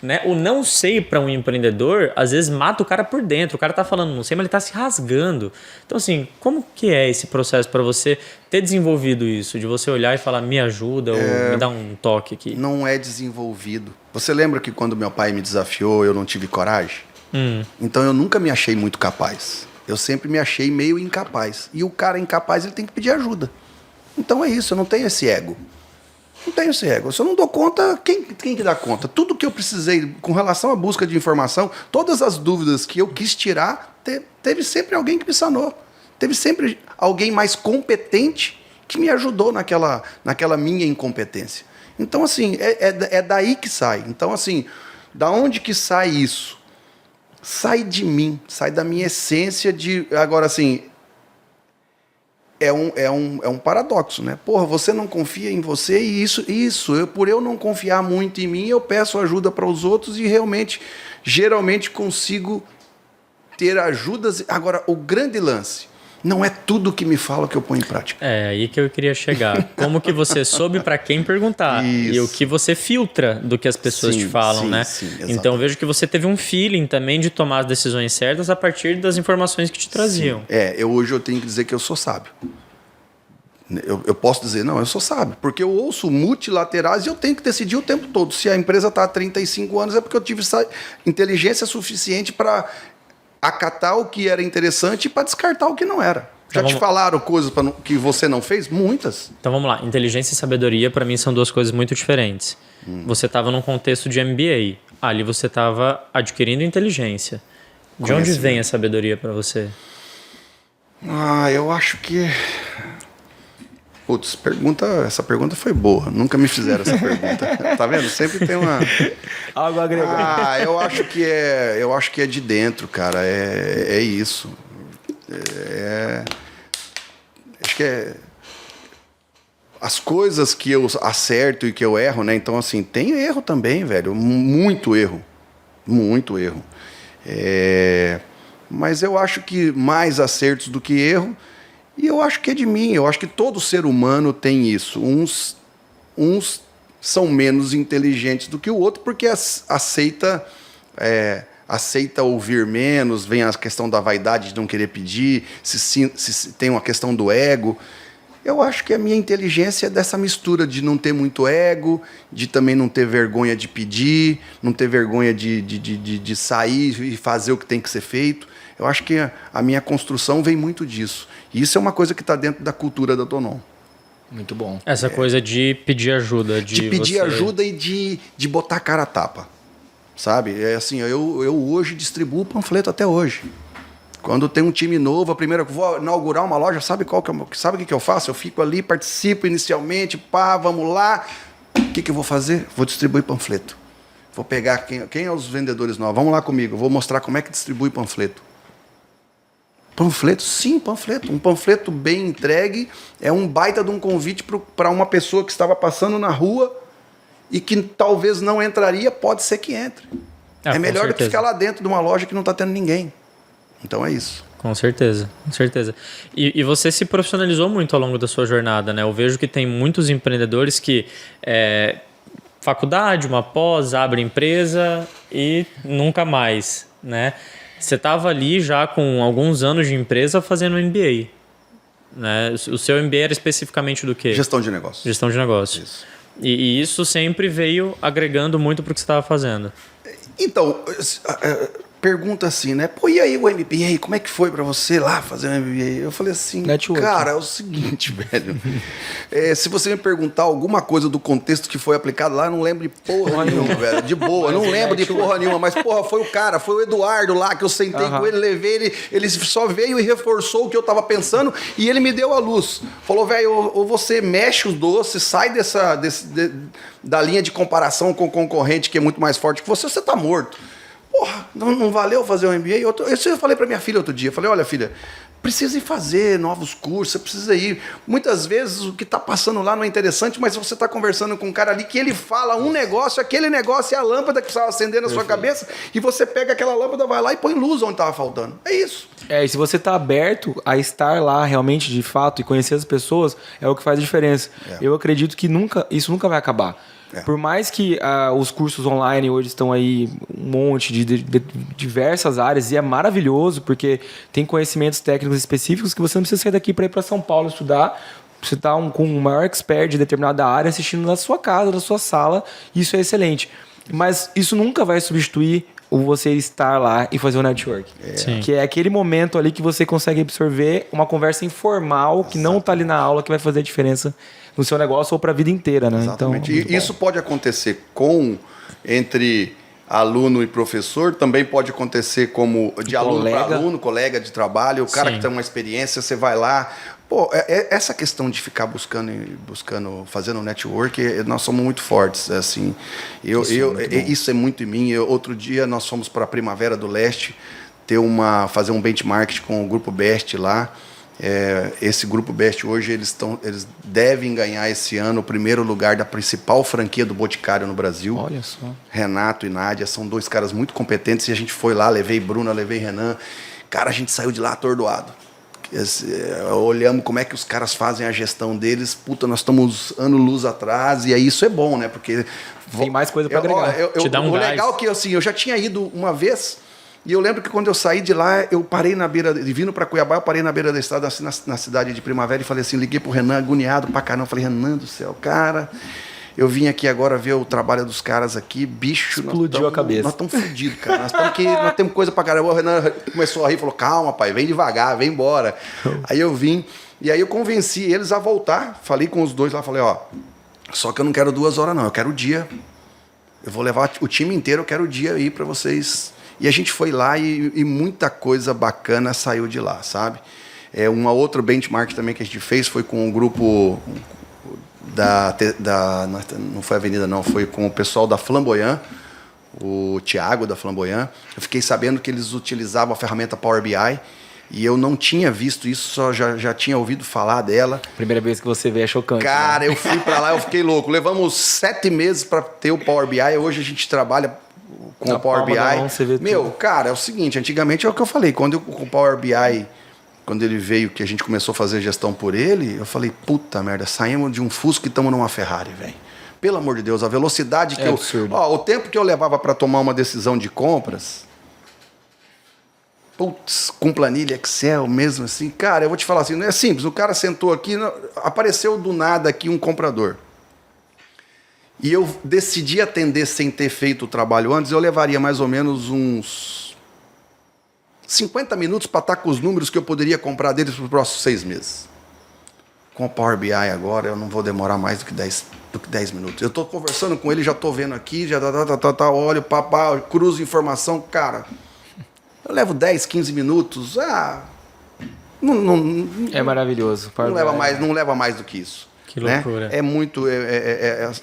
Né? O não sei para um empreendedor, às vezes mata o cara por dentro. O cara tá falando não sei, mas ele tá se rasgando. Então, assim, como que é esse processo para você ter desenvolvido isso? De você olhar e falar, me ajuda ou me dá um toque aqui? Não é desenvolvido. Você lembra que quando meu pai me desafiou, eu não tive coragem? Então, eu nunca me achei muito capaz. Eu sempre me achei meio incapaz. E o cara incapaz, ele tem que pedir ajuda. Então, é isso. Eu não tenho esse ego. Não tenho esse ego. Se eu não dou conta, quem que dá conta? Tudo que eu precisei com relação à busca de informação, todas as dúvidas que eu quis tirar, teve sempre alguém que me sanou. Teve sempre alguém mais competente que me ajudou naquela minha incompetência. Então, assim, é daí que sai. Então, assim, da onde que sai isso? Sai de mim, sai da minha essência de... Agora, assim... É um paradoxo, né? Porra, você não confia em você e por eu não confiar muito em mim, eu peço ajuda para os outros e geralmente consigo ter ajudas. Agora, o grande lance, não é tudo que me fala que eu ponho em prática. É aí que eu queria chegar. Como que você soube para quem perguntar? Isso. E o que você filtra do que as pessoas te falam, né? Sim, então eu vejo que você teve um feeling também de tomar as decisões certas a partir das informações que te traziam. Hoje eu tenho que dizer que eu sou sábio. Eu posso dizer, não, eu sou sábio, porque eu ouço multilaterais e eu tenho que decidir o tempo todo. Se a empresa está há 35 anos, é porque eu tive inteligência suficiente para acatar o que era interessante e para descartar o que não era. Já te falaram coisas que você não fez? Muitas. Então vamos lá. Inteligência e sabedoria, para mim, são duas coisas muito diferentes. Você estava num contexto de MBA. Ali você estava adquirindo inteligência. De onde vem a sabedoria para você? Eu acho que... Putz, essa pergunta foi boa. Nunca me fizeram essa pergunta. Tá vendo? Sempre tem uma... Algo agregado. Eu acho que é de dentro, cara. É isso. Acho que as coisas que eu acerto e que eu erro, né? Então, assim, tem erro também, velho. Muito erro. Muito erro. Mas eu acho que mais acertos do que erro. E eu acho que é de mim, eu acho que todo ser humano tem isso. Uns são menos inteligentes do que o outro porque aceita ouvir menos, vem a questão da vaidade de não querer pedir, se tem uma questão do ego. Eu acho que a minha inteligência é dessa mistura de não ter muito ego, de também não ter vergonha de pedir, não ter vergonha de sair e fazer o que tem que ser feito. Eu acho que a minha construção vem muito disso. E isso é uma coisa que está dentro da cultura da Tonon. Muito bom. Essa coisa de pedir ajuda. De pedir ajuda e de botar a cara a tapa. Sabe? É assim, eu hoje distribuo panfleto até hoje. Quando tem um time novo, a primeira que vou inaugurar uma loja, sabe o que eu faço? Eu fico ali, participo inicialmente, vamos lá. O que eu vou fazer? Vou distribuir panfleto. Vou pegar quem é os vendedores novos. Vamos lá comigo, vou mostrar como é que distribui panfleto. Panfleto? Sim, panfleto. Um panfleto bem entregue é um baita de um convite para uma pessoa que estava passando na rua e que talvez não entraria, pode ser que entre. É melhor do que ficar lá dentro de uma loja que não está tendo ninguém. Então é isso. Com certeza, com certeza. E você se profissionalizou muito ao longo da sua jornada, né? Eu vejo que tem muitos empreendedores que faculdade, uma pós, abre empresa e nunca mais, né? Você estava ali já com alguns anos de empresa fazendo MBA, né? O seu MBA era especificamente do quê? Gestão de negócios. Gestão de negócios. Isso. E isso sempre veio agregando muito para o que você estava fazendo. Então, pergunta assim, né? Pô, e aí o MBA, como é que foi pra você lá fazer o MBA? Eu falei assim, cara, é o seguinte, velho. Se você me perguntar alguma coisa do contexto que foi aplicado lá, eu não lembro de porra nenhuma, velho. De boa, não lembro de porra nenhuma. Mas, porra, foi o Eduardo lá, que eu sentei com ele, levei ele só veio e reforçou o que eu tava pensando e ele me deu a luz. Falou, velho, ou você mexe os doces, sai da linha de comparação com o concorrente que é muito mais forte que você tá morto. Porra, não valeu fazer um MBA? Isso eu falei para minha filha outro dia. Eu falei, olha, filha, precisa ir fazer novos cursos, você precisa ir. Muitas vezes o que está passando lá não é interessante, mas você está conversando com um cara ali que ele fala um negócio, aquele negócio é a lâmpada que precisava acender na sua cabeça, e você pega aquela lâmpada, vai lá e põe luz onde estava faltando. É isso. E se você está aberto a estar lá realmente, de fato, e conhecer as pessoas, é o que faz a diferença. Eu acredito que isso nunca vai acabar. Por mais que os cursos online hoje estão aí um monte de diversas áreas, e é maravilhoso, porque tem conhecimentos técnicos específicos que você não precisa sair daqui para ir para São Paulo estudar. Você está com o maior expert de determinada área assistindo na sua casa, na sua sala, e isso é excelente. Mas isso nunca vai substituir o você estar lá e fazer o network. Que é aquele momento ali que você consegue absorver uma conversa informal que não está ali na aula, que vai fazer a diferença no seu negócio ou para a vida inteira, né? Exatamente. Então, e isso pode acontecer entre aluno e professor, também pode acontecer como de aluno para aluno, colega de trabalho, o cara que tem uma experiência, você vai lá. Pô, essa questão de ficar buscando, fazendo network, nós somos muito fortes. Assim, isso é muito em mim. Outro dia nós fomos para a Primavera do Leste fazer um benchmark com o Grupo Best lá. Esse Grupo Best hoje eles devem ganhar esse ano o primeiro lugar da principal franquia do Boticário no Brasil. Olha só. Renato e Nádia são dois caras muito competentes e a gente foi lá, levei Bruna, levei Renan. Cara, a gente saiu de lá atordoado. Olhamos como é que os caras fazem a gestão deles. Puta, nós estamos ano-luz atrás, e aí isso é bom, né? Porque tem mais coisa para agregar. Te dá um o gás. legal é que assim, eu já tinha ido uma vez. E eu lembro que quando eu saí de lá, eu parei na beira, vindo para Cuiabá, eu parei na beira da estrada, assim, na cidade de Primavera, e falei assim, liguei pro Renan, agoniado pra caramba, falei, Renan do céu, cara, eu vim aqui agora ver o trabalho dos caras aqui, bicho, explodiu a cabeça. Nós estamos fodidos, cara, nós temos coisa pra caramba. O Renan começou a rir, falou, calma, pai, vem devagar, vem embora. Aí eu vim, e aí eu convenci eles a voltar, falei com os dois lá, falei, só que eu não quero 2 horas não, eu quero o dia, eu vou levar o time inteiro, eu quero o dia aí pra vocês. E a gente foi lá e muita coisa bacana saiu de lá, sabe? Uma outra benchmark também que a gente fez foi com o grupo não foi a Avenida não, foi com o pessoal da Flamboyant, o Thiago da Flamboyant. Eu fiquei sabendo que eles utilizavam a ferramenta Power BI e eu não tinha visto isso, só já tinha ouvido falar dela. Primeira vez que você vê é chocante. Cara, né? Eu fui para lá, eu fiquei louco. Levamos 7 meses para ter o Power BI, hoje a gente trabalha com o Power BI. Cara, é o seguinte, antigamente é o que eu falei, quando com o Power BI quando ele veio, que a gente começou a fazer gestão por ele, eu falei, puta merda, saímos de um Fusca e estamos numa Ferrari, velho. Pelo amor de Deus, a velocidade que absurdo. o tempo que eu levava para tomar uma decisão de compras, putz, com planilha Excel mesmo assim, cara, eu vou te falar assim, não é simples, o cara sentou aqui, apareceu do nada aqui um comprador. E eu decidi atender sem ter feito o trabalho antes, eu levaria mais ou menos uns 50 minutos para estar com os números que eu poderia comprar deles para os próximos 6 meses. Com o Power BI agora, eu não vou demorar mais do que 10 minutos. Eu estou conversando com ele, já estou vendo aqui, já olho, papá, cruzo informação, cara. Eu levo 10, 15 minutos. É maravilhoso. Não leva mais do que isso. Que loucura. Né? É muito.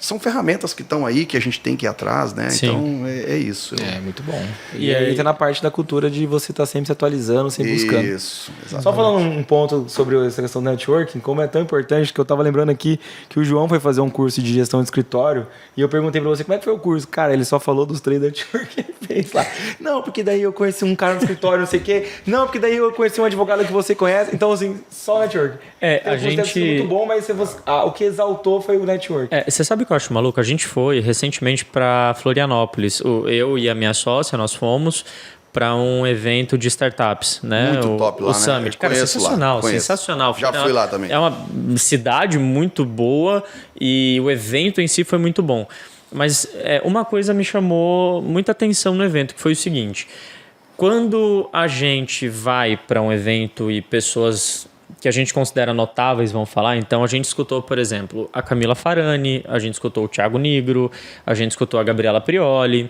São ferramentas que estão aí que a gente tem que ir atrás, né? Sim. Então é isso. É muito bom. E aí entra na parte da cultura de você estar sempre se atualizando, sempre buscando. Isso, exatamente. Só falando um ponto sobre essa questão do networking, como é tão importante que eu tava lembrando aqui que o João foi fazer um curso de gestão de escritório e eu perguntei pra você como é que foi o curso. Cara, ele só falou dos 3 networking que ele fez lá. Não, porque daí eu conheci um cara no escritório, não sei o quê. Não, porque daí eu conheci um advogado que você conhece. Então, assim, só networking. A gente... muito bom, mas o que exaltou foi o network. Você sabe o que eu acho maluco? A gente foi recentemente para Florianópolis. Eu e a minha sócia, nós fomos para um evento de startups, né? Muito top lá, o Summit. Né? Cara, sensacional, sensacional. Já fui lá também. É uma cidade muito boa e o evento em si foi muito bom. Mas uma coisa me chamou muita atenção no evento, que foi o seguinte. Quando a gente vai para um evento e pessoas que a gente considera notáveis vão falar, então a gente escutou, por exemplo, a Camila Farani, a gente escutou o Thiago Nigro, a gente escutou a Gabriela Prioli,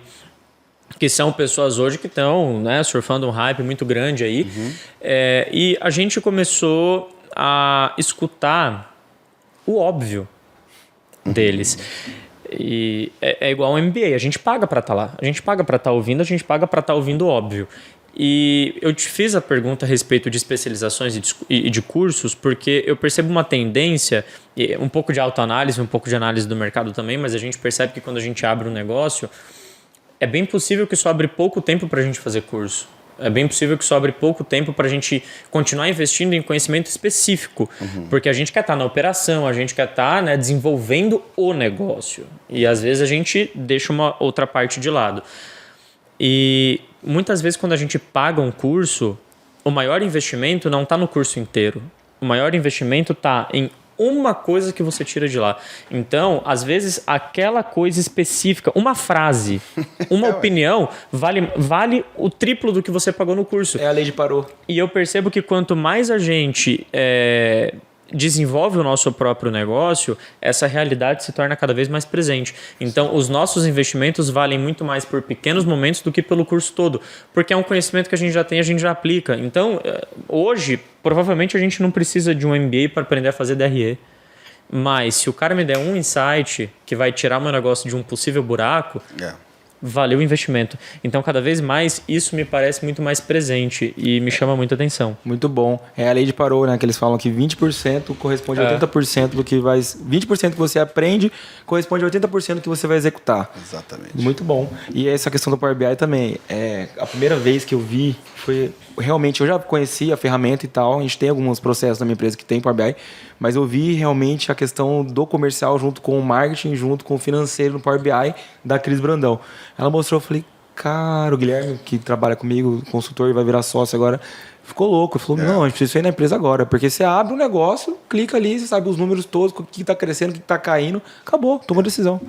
que são pessoas hoje que estão, né, surfando um hype muito grande aí. E a gente começou a escutar o óbvio deles. E é igual ao MBA, a gente paga para estar lá, a gente paga para estar ouvindo, a gente paga para estar ouvindo o óbvio. E eu te fiz a pergunta a respeito de especializações e de cursos, porque eu percebo uma tendência, um pouco de autoanálise, um pouco de análise do mercado também, mas a gente percebe que quando a gente abre um negócio, é bem possível que sobre pouco tempo para a gente fazer curso. É bem possível que sobre pouco tempo para a gente continuar investindo em conhecimento específico, porque a gente quer estar na operação, a gente quer estar, né, desenvolvendo o negócio. E às vezes a gente deixa uma outra parte de lado. E muitas vezes quando a gente paga um curso, o maior investimento não está no curso inteiro. O maior investimento está em uma coisa que você tira de lá. Então, às vezes, aquela coisa específica, uma frase, uma opinião, vale o triplo do que você pagou no curso. É a lei de Parot. E eu percebo que quanto mais a gente desenvolve o nosso próprio negócio, essa realidade se torna cada vez mais presente. Então, os nossos investimentos valem muito mais por pequenos momentos do que pelo curso todo, porque é um conhecimento que a gente já tem, a gente já aplica. Então, hoje, provavelmente a gente não precisa de um MBA para aprender a fazer DRE. Mas, se o cara me der um insight que vai tirar meu negócio de um possível buraco, valeu o investimento. Então, cada vez mais, isso me parece muito mais presente e me chama muita atenção. Muito bom. É a lei de Parot, né? Que eles falam que 20% corresponde a 80% do que vai... 20% que você aprende corresponde a 80% do que você vai executar. Exatamente. Muito bom. E essa questão do Power BI também. A primeira vez que eu vi foi... Realmente, eu já conhecia a ferramenta e tal. A gente tem alguns processos na minha empresa que tem Power BI. Mas eu vi realmente a questão do comercial junto com o marketing, junto com o financeiro no Power BI da Cris Brandão. Ela mostrou, eu falei, cara, o Guilherme, que trabalha comigo, consultor e vai virar sócio agora, ficou louco. Ele falou, não, a gente precisa ir na empresa agora. Porque você abre um negócio, clica ali, você sabe os números todos, o que está crescendo, o que está caindo. Acabou, toma decisão.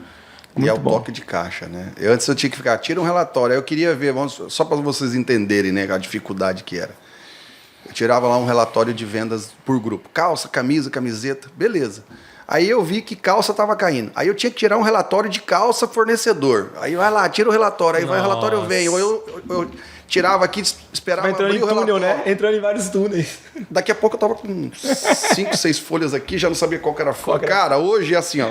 Muito e é o toque de caixa, né? Antes eu tinha que ficar, tira um relatório. Aí eu queria ver, só para vocês entenderem, né, a dificuldade que era. Eu tirava lá um relatório de vendas por grupo. Calça, camisa, camiseta, beleza. Aí eu vi que calça estava caindo. Aí eu tinha que tirar um relatório de calça fornecedor. Aí vai lá, tira o relatório. Aí vai o relatório, eu venho. Eu tirava aqui, esperava abrir o relatório. Né? Entrando em vários túneis. Daqui a pouco eu tava com 5, 6 folhas aqui, já não sabia qual que era a folha. Cara, hoje é assim, ó.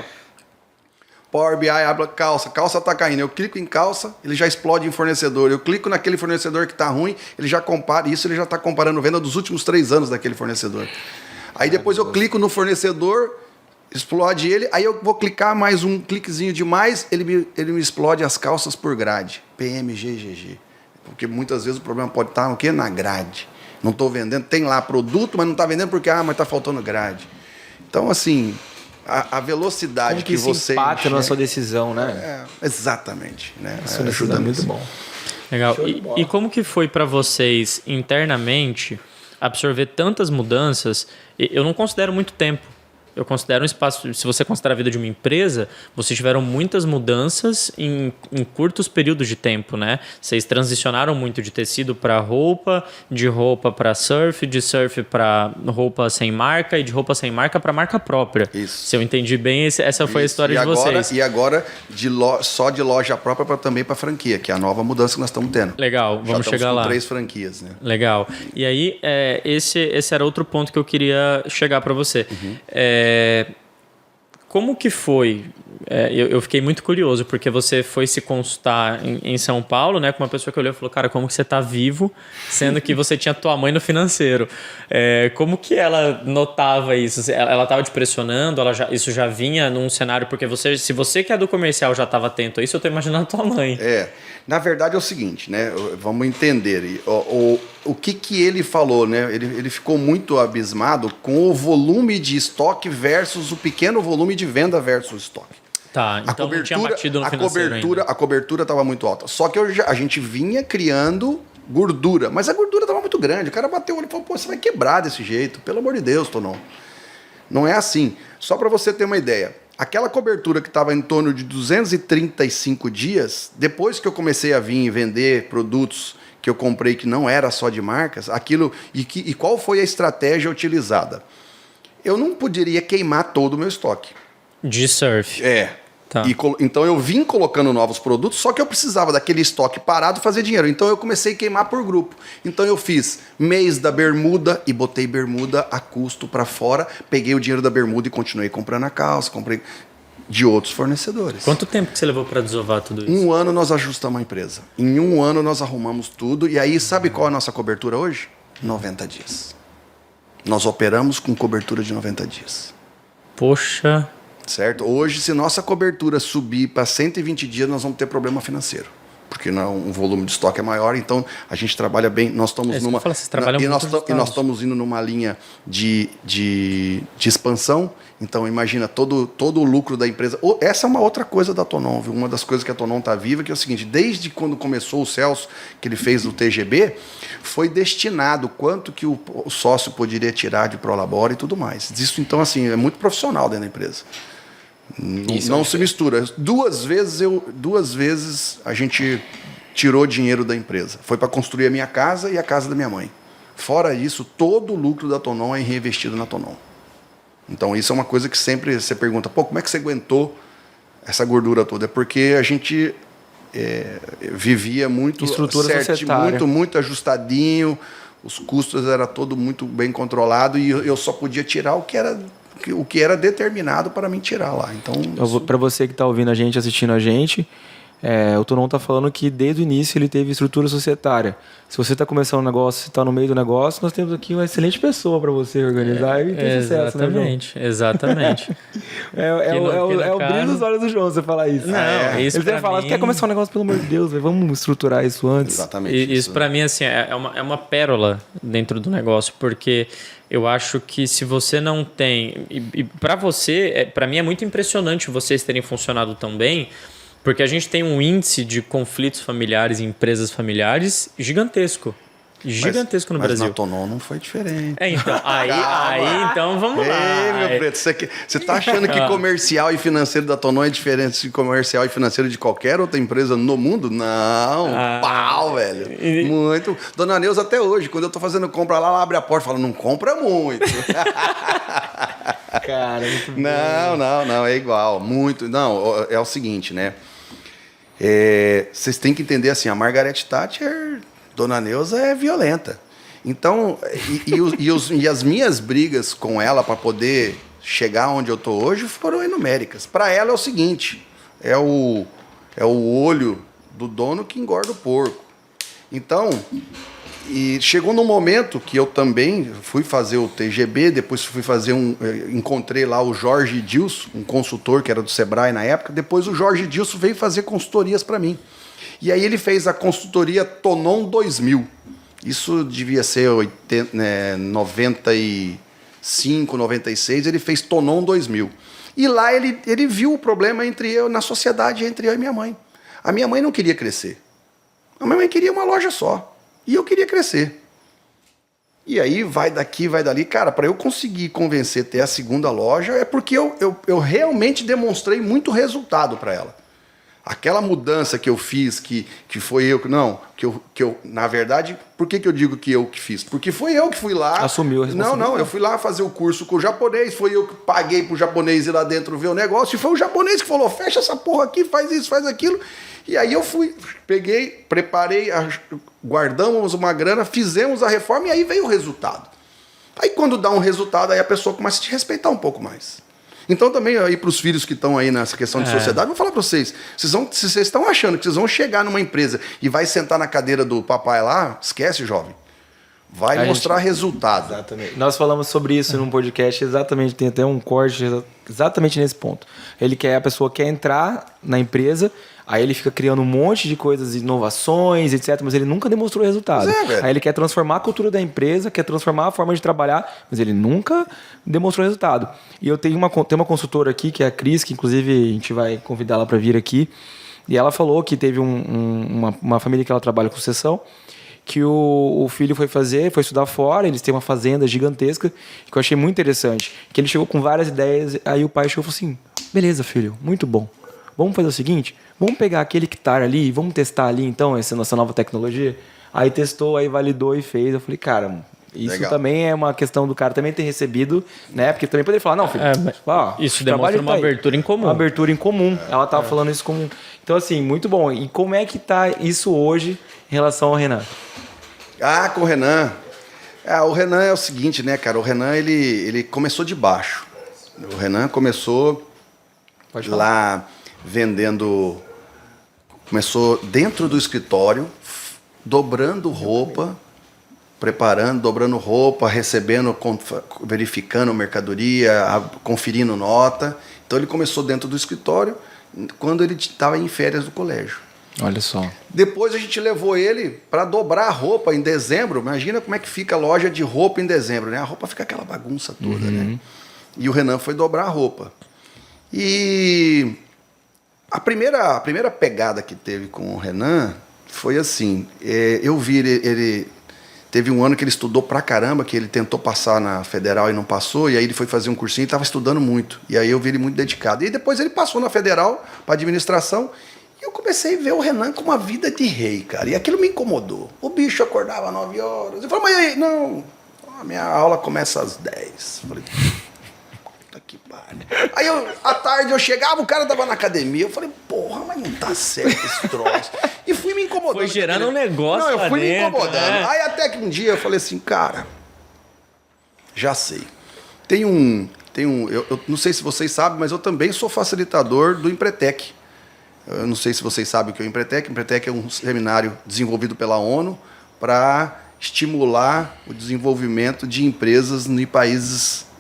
Power BI abre calça tá caindo. Eu clico em calça, ele já explode em fornecedor. Eu clico naquele fornecedor que tá ruim, ele já compara. Isso ele já tá comparando venda dos últimos 3 anos daquele fornecedor. Aí depois eu clico no fornecedor, explode ele. Aí eu vou clicar mais um cliquezinho de mais, ele me explode as calças por grade. PMGGG. Porque muitas vezes o problema pode estar no quê? Na grade. Não estou vendendo, tem lá produto, mas não está vendendo porque mas está faltando grade. Então, assim, a velocidade como que você impacta na sua decisão, né? Exatamente. Né? Isso ajuda muito bom. Legal. E como que foi para vocês internamente absorver tantas mudanças? Eu não considero muito tempo. Eu considero um espaço... Se você considerar a vida de uma empresa, vocês tiveram muitas mudanças em curtos períodos de tempo, né? Vocês transicionaram muito de tecido para roupa, de roupa para surf, de surf para roupa sem marca e de roupa sem marca para marca própria. Isso. Se eu entendi bem, essa foi a história de vocês. E agora, só de loja própria também para franquia, que é a nova mudança que nós estamos tendo. Legal, vamos chegar lá. 3 franquias, né? Legal. E aí, esse era outro ponto que eu queria chegar para você. Como que foi? Eu fiquei muito curioso, porque você foi se consultar em São Paulo, né, com uma pessoa que olhou e falou, cara, como que você está vivo, sendo que você tinha tua mãe no financeiro? Como que ela notava isso? Ela estava te pressionando? Isso já vinha num cenário, porque se você que é do comercial já estava atento a isso, eu estou imaginando a tua mãe. Na verdade é o seguinte, né? Vamos entender. O que ele falou, né? Ele ficou muito abismado com o volume de estoque versus o pequeno volume de venda versus estoque. Tá, então não tinha batido no financeiro ainda. A cobertura estava muito alta. Só que a gente vinha criando gordura, mas a gordura estava muito grande. O cara bateu o olho e falou, pô, você vai quebrar desse jeito. Pelo amor de Deus, Tonão. Não é assim. Só para você ter uma ideia. Aquela cobertura que estava em torno de 235 dias, depois que eu comecei a vir vender produtos que eu comprei que não era só de marcas, e qual foi a estratégia utilizada? Eu não poderia queimar todo o meu estoque. De surf. Tá. Então eu vim colocando novos produtos, só que eu precisava daquele estoque parado fazer dinheiro. Então eu comecei a queimar por grupo. Então eu fiz mês da bermuda e botei bermuda a custo para fora. Peguei o dinheiro da bermuda e continuei comprando a calça, comprei de outros fornecedores. Quanto tempo que você levou para desovar tudo isso? 1 ano nós ajustamos a empresa. Em 1 ano nós arrumamos tudo. E aí sabe qual é a nossa cobertura hoje? 90 dias. Nós operamos com cobertura de 90 dias. Poxa... Certo? Hoje, se nossa cobertura subir para 120 dias, nós vamos ter problema financeiro. Porque o volume de estoque é maior, então a gente trabalha bem. Nós estamos numa. E nós estamos indo numa linha de expansão. Então, imagina todo o lucro da empresa. Essa é uma outra coisa da Tonon, viu? Uma das coisas que a Tonon está viva, que é o seguinte: desde quando começou o Celso, que ele fez do TGB, foi destinado quanto que o sócio poderia tirar de Prolabora e tudo mais. Isso, então, assim, é muito profissional dentro da empresa. Não se mistura. 2 vezes a gente tirou dinheiro da empresa. Foi para construir a minha casa e a casa da minha mãe. Fora isso, todo o lucro da Tonon é reinvestido na Tonon. Então isso é uma coisa que sempre você pergunta, pô, como é que você aguentou essa gordura toda? É porque a gente vivia muito certo, muito ajustadinho, os custos era todo muito bem controlado e eu só podia tirar o que era determinado para mim tirar lá. Então, para você que está ouvindo a gente, assistindo a gente, o Tonon está falando que desde o início ele teve estrutura societária. Se você está começando um negócio, você está no meio do negócio, nós temos aqui uma excelente pessoa para você organizar e ter sucesso, né, João? Exatamente. É o brilho dos olhos do João você falar isso. Não, isso ele vai falar, você quer começar um negócio, pelo amor de Deus, vamos estruturar isso antes. Exatamente. Isso para mim assim, é uma pérola dentro do negócio, porque eu acho que se você não tem... E para você, para mim é muito impressionante vocês terem funcionado tão bem, porque a gente tem um índice de conflitos familiares em empresas familiares gigantesco. Gigantesco no Brasil. Mas na Tonon não foi diferente. Então, então vamos lá. Meu preto, você tá achando que comercial e financeiro da Tonon é diferente de comercial e financeiro de qualquer outra empresa no mundo? Não, pau, velho. Muito. Dona Neuza até hoje, quando eu tô fazendo compra lá, ela abre a porta e fala, não compra muito. Cara, muito bom. Não, é igual, muito. Não, é o seguinte, né? Vocês têm que entender assim, a Margaret Thatcher... Dona Neuza é violenta. Então, e as minhas brigas com ela para poder chegar onde eu estou hoje foram inuméricas. Para ela é o seguinte, é o olho do dono que engorda o porco. Então, e chegou num momento que eu também fui fazer o TGB, depois fui fazer encontrei lá o Jorge Dilson, um consultor que era do Sebrae na época, depois o Jorge Dilson veio fazer consultorias para mim. E aí ele fez a consultoria Tonon 2000, Isso devia ser 95, 96, ele fez Tonon 2000. E lá ele viu o problema na sociedade entre eu e minha mãe. A minha mãe não queria crescer. A minha mãe queria uma loja só. E eu queria crescer. E aí vai daqui, vai dali. Cara, para eu conseguir convencer ter a segunda loja é porque eu realmente demonstrei muito resultado para ela. Aquela mudança que eu fiz, que foi eu... Não, que eu na verdade, por que eu digo que eu que fiz? Porque foi eu que fui lá... Assumiu a responsabilidade. Não, eu fui lá fazer o curso com o japonês, foi eu que paguei pro japonês ir lá dentro ver o negócio, e foi o japonês que falou, fecha essa porra aqui, faz isso, faz aquilo. E aí eu fui, peguei, preparei, guardamos uma grana, fizemos a reforma e aí veio o resultado. Aí quando dá um resultado, aí a pessoa começa a te respeitar um pouco mais. Então também aí para os filhos que estão aí nessa questão de sociedade, vou falar para vocês, se vocês estão achando que vocês vão chegar numa empresa e vai sentar na cadeira do papai lá, esquece, jovem. Vai mostrar resultado. Exatamente. Nós falamos sobre isso num podcast, exatamente, tem até um corte exatamente nesse ponto. A pessoa quer entrar na empresa, aí ele fica criando um monte de coisas, inovações, etc., mas ele nunca demonstrou resultado. Aí ele quer transformar a cultura da empresa, quer transformar a forma de trabalhar, mas ele nunca demonstrou resultado. E eu tenho uma consultora aqui, que é a Cris, que inclusive a gente vai convidar ela para vir aqui, e ela falou que teve uma família que ela trabalha com sucessão, que o filho foi estudar fora, eles têm uma fazenda gigantesca, que eu achei muito interessante, que ele chegou com várias ideias, aí o pai chegou e falou assim, beleza, filho, muito bom, vamos fazer o seguinte, vamos pegar aquele hectare ali, vamos testar ali então essa nossa nova tecnologia. Aí testou, aí validou e fez. Eu falei, cara, isso legal. Também é uma questão do cara também ter recebido, né? Porque também poderia falar, não, filho, isso demonstra uma abertura em comum. Uma abertura em comum. Ela tava falando isso comum. Então, assim, muito bom. E como é que tá isso hoje em relação ao Renan? Com o Renan. O Renan é o seguinte, né, cara? O Renan, ele começou de baixo. O Renan começou lá vendendo... Começou dentro do escritório, dobrando roupa, dobrando roupa, recebendo, verificando mercadoria, conferindo nota. Então ele começou dentro do escritório quando ele estava em férias do colégio. Olha só. Depois a gente levou ele para dobrar a roupa em dezembro. Imagina como é que fica a loja de roupa em dezembro, né? A roupa fica aquela bagunça toda, né? E o Renan foi dobrar a roupa. E a primeira pegada que teve com o Renan foi assim, eu vi ele teve um ano que ele estudou pra caramba, que ele tentou passar na Federal e não passou, e aí ele foi fazer um cursinho e estava estudando muito. E aí eu vi ele muito dedicado. E depois ele passou na Federal para administração, e eu comecei a ver o Renan com uma vida de rei, cara. E aquilo me incomodou. O bicho acordava às 9 horas. Eu falei, mas aí, não, a minha aula começa às 10. Eu falei, que pariu. Aí à tarde eu chegava, o cara tava na academia, eu falei, porra, mas não tá certo esse troço. E fui me incomodando. Foi gerando um negócio. Não, eu fui me incomodando. Né? Aí até que um dia eu falei assim, cara, já sei. Eu não sei se vocês sabem, mas eu também sou facilitador do Empretec. Eu não sei se vocês sabem o que é o Empretec. O Empretec é um seminário desenvolvido pela ONU para estimular o desenvolvimento de empresas em países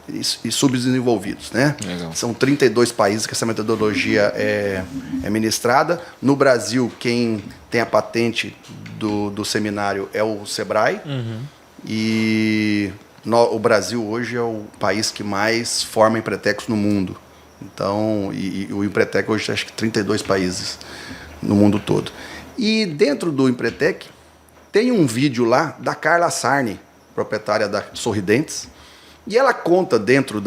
e subdesenvolvidos, né? Legal. São 32 países que essa metodologia é ministrada. No Brasil, quem tem a patente do seminário é o Sebrae. E o Brasil hoje é o país que mais forma empretecos no mundo. Então, o Empretec hoje acho que 32 países no mundo todo. E dentro do Empretec tem um vídeo lá da Carla Sarni, proprietária da Sorridentes. E ela conta dentro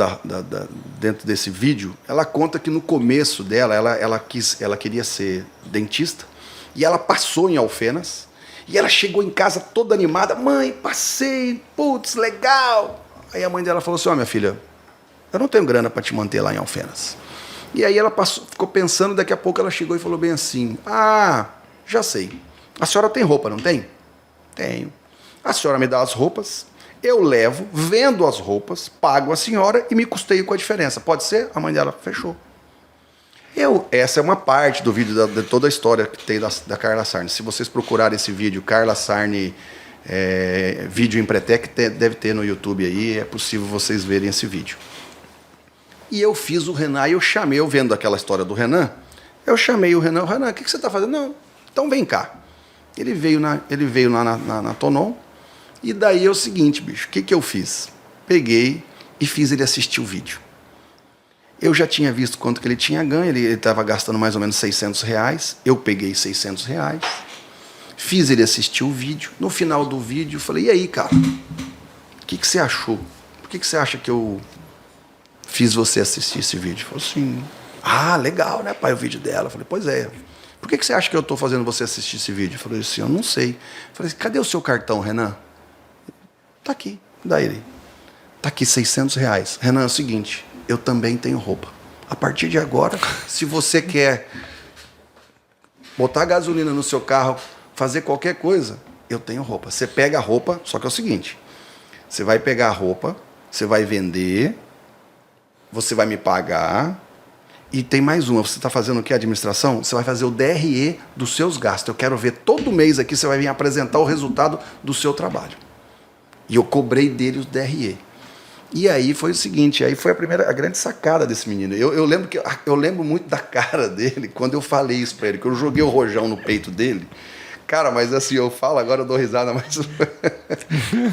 desse vídeo, ela conta que no começo dela, ela queria ser dentista, e ela passou em Alfenas, e ela chegou em casa toda animada, mãe, passei, putz, legal. Aí a mãe dela falou assim, minha filha, eu não tenho grana para te manter lá em Alfenas. E aí ela ficou pensando, daqui a pouco ela chegou e falou bem assim, já sei, a senhora tem roupa, não tem? Tenho. A senhora me dá as roupas, eu levo, vendo as roupas, pago a senhora e me custeio com a diferença. Pode ser? A mãe dela fechou. Essa é uma parte do vídeo de toda a história que tem da Carla Sarni. Se vocês procurarem esse vídeo, Carla Sarni, vídeo Empretec, deve ter no YouTube aí, é possível vocês verem esse vídeo. E eu fiz o Renan, e eu vendo aquela história do Renan, eu chamei o Renan, o que você está fazendo? Não, então vem cá. Ele veio lá na Tonon, E daí é o seguinte, bicho, o que eu fiz? Peguei e fiz ele assistir o vídeo. Eu já tinha visto quanto que ele tinha ganho, ele estava gastando mais ou menos R$600, eu peguei R$600, fiz ele assistir o vídeo, no final do vídeo eu falei, e aí, cara, o que você achou? Por que você acha que eu fiz você assistir esse vídeo? Ele falou assim, legal, né, pai, o vídeo dela. Eu falei, pois é. Por que você acha que eu estou fazendo você assistir esse vídeo? Eu falei assim, eu não sei. Eu falei, cadê o seu cartão, Renan? Tá aqui. Daí ele, tá aqui R$600. Renan, é o seguinte, eu também tenho roupa. A partir de agora, se você quer botar gasolina no seu carro, fazer qualquer coisa, eu tenho roupa. Você pega a roupa, só que é o seguinte, você vai pegar a roupa, você vai vender, você vai me pagar, e tem mais uma, você está fazendo o que? Administração? Você vai fazer o DRE dos seus gastos. Eu quero ver todo mês aqui, você vai vir apresentar o resultado do seu trabalho. E eu cobrei dele os DRE. E aí foi o seguinte, aí foi a grande sacada desse menino. Eu lembro muito da cara dele quando eu falei isso para ele, que eu joguei o rojão no peito dele. Cara, mas assim, eu falo, agora eu dou risada, mas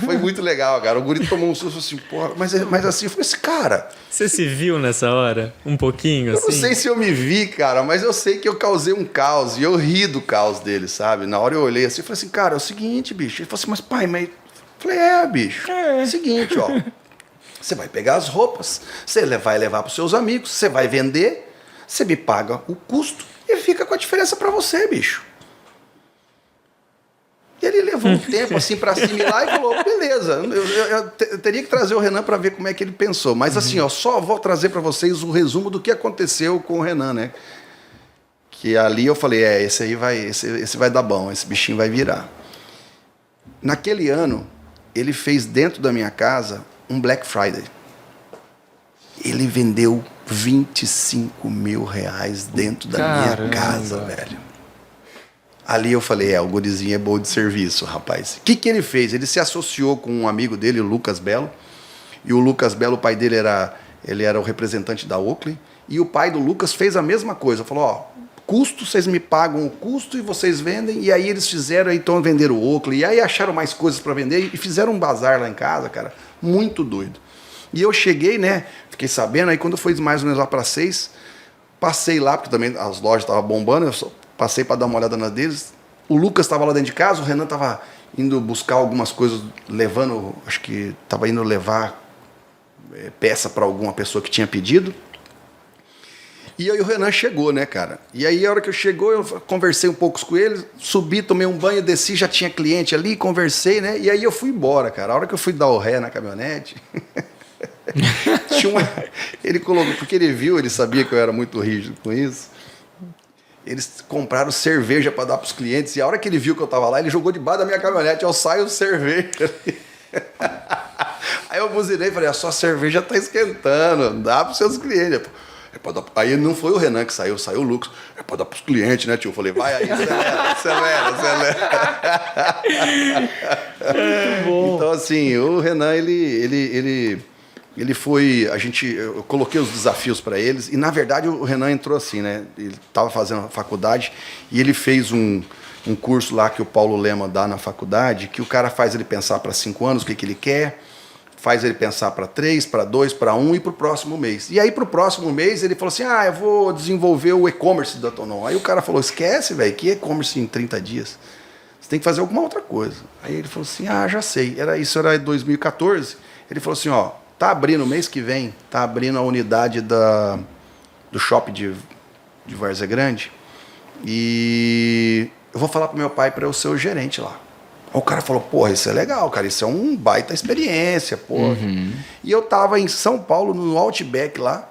foi muito legal, cara. O guri tomou um susto assim, porra, mas assim, eu falei assim, cara... Você se viu nessa hora? Um pouquinho, assim? Eu não sei se eu me vi, cara, mas eu sei que eu causei um caos, e eu ri do caos dele, sabe? Na hora eu olhei assim, e falei assim, cara, é o seguinte, bicho. Ele falou assim, mas pai, mas... Eu falei, bicho, é o seguinte, ó. Você vai pegar as roupas, você vai levar para os seus amigos, você vai vender, você me paga o custo e fica com a diferença para você, bicho. E ele levou um tempo assim para assimilar e falou, beleza, eu teria que trazer o Renan para ver como é que ele pensou. Mas assim, ó, só vou trazer para vocês o resumo do que aconteceu com o Renan, né? Que ali eu falei, esse vai dar bom, esse bichinho vai virar. Naquele ano, ele fez dentro da minha casa um Black Friday. Ele vendeu R$25 mil dentro da minha casa, velho. Ali eu falei, o gurizinho é bom de serviço, rapaz. O que ele fez? Ele se associou com um amigo dele, o Lucas Belo. E o Lucas Belo, o pai dele era o representante da Oakley. E o pai do Lucas fez a mesma coisa. Falou, custo, vocês me pagam o custo e vocês vendem. E aí eles então venderam o Oakley. E aí acharam mais coisas para vender e fizeram um bazar lá em casa, cara. Muito doido. E eu cheguei, né? Fiquei sabendo. Aí quando foi mais ou menos lá para 6, passei lá, porque também as lojas estavam bombando. Eu passei para dar uma olhada nas deles. O Lucas estava lá dentro de casa, o Renan estava indo buscar algumas coisas, acho que estava indo levar peça para alguma pessoa que tinha pedido. E aí o Renan chegou, né, cara? E aí a hora que eu chegou, eu conversei um pouco com ele, subi, tomei um banho, desci, já tinha cliente ali, conversei, né? E aí eu fui embora, cara. A hora que eu fui dar o ré na caminhonete... Ele colocou, porque ele sabia que eu era muito rígido com isso. Eles compraram cerveja para dar para os clientes. E a hora que ele viu que eu estava lá, ele jogou debaixo da minha caminhonete. Eu saio cerveja. Aí eu buzinei e falei, a sua cerveja está esquentando. Dá para os seus clientes. Aí não foi o Renan que saiu o Lucas. É para dar para os clientes, né, tio? Eu falei, vai aí, acelera. Então, assim, o Renan, ele foi, eu coloquei os desafios para eles, e na verdade o Renan entrou assim, né? Ele estava fazendo a faculdade e ele fez um curso lá que o Paulo Lema dá na faculdade, que o cara faz ele pensar para 5 anos o que ele quer, faz ele pensar para 3, para 2, para 1 e para o próximo mês. E aí para o próximo mês ele falou assim, eu vou desenvolver o e-commerce da Tonon. Aí o cara falou, esquece, velho, que e-commerce em 30 dias? Você tem que fazer alguma outra coisa. Aí ele falou assim, já sei, isso era em 2014. Ele falou assim, tá abrindo, mês que vem, tá abrindo a unidade do shopping de Várzea Grande, e eu vou falar pro meu pai para eu ser o gerente lá. Aí o cara falou, porra, isso é legal, cara, isso é um baita experiência, porra. E eu tava em São Paulo, no Outback lá,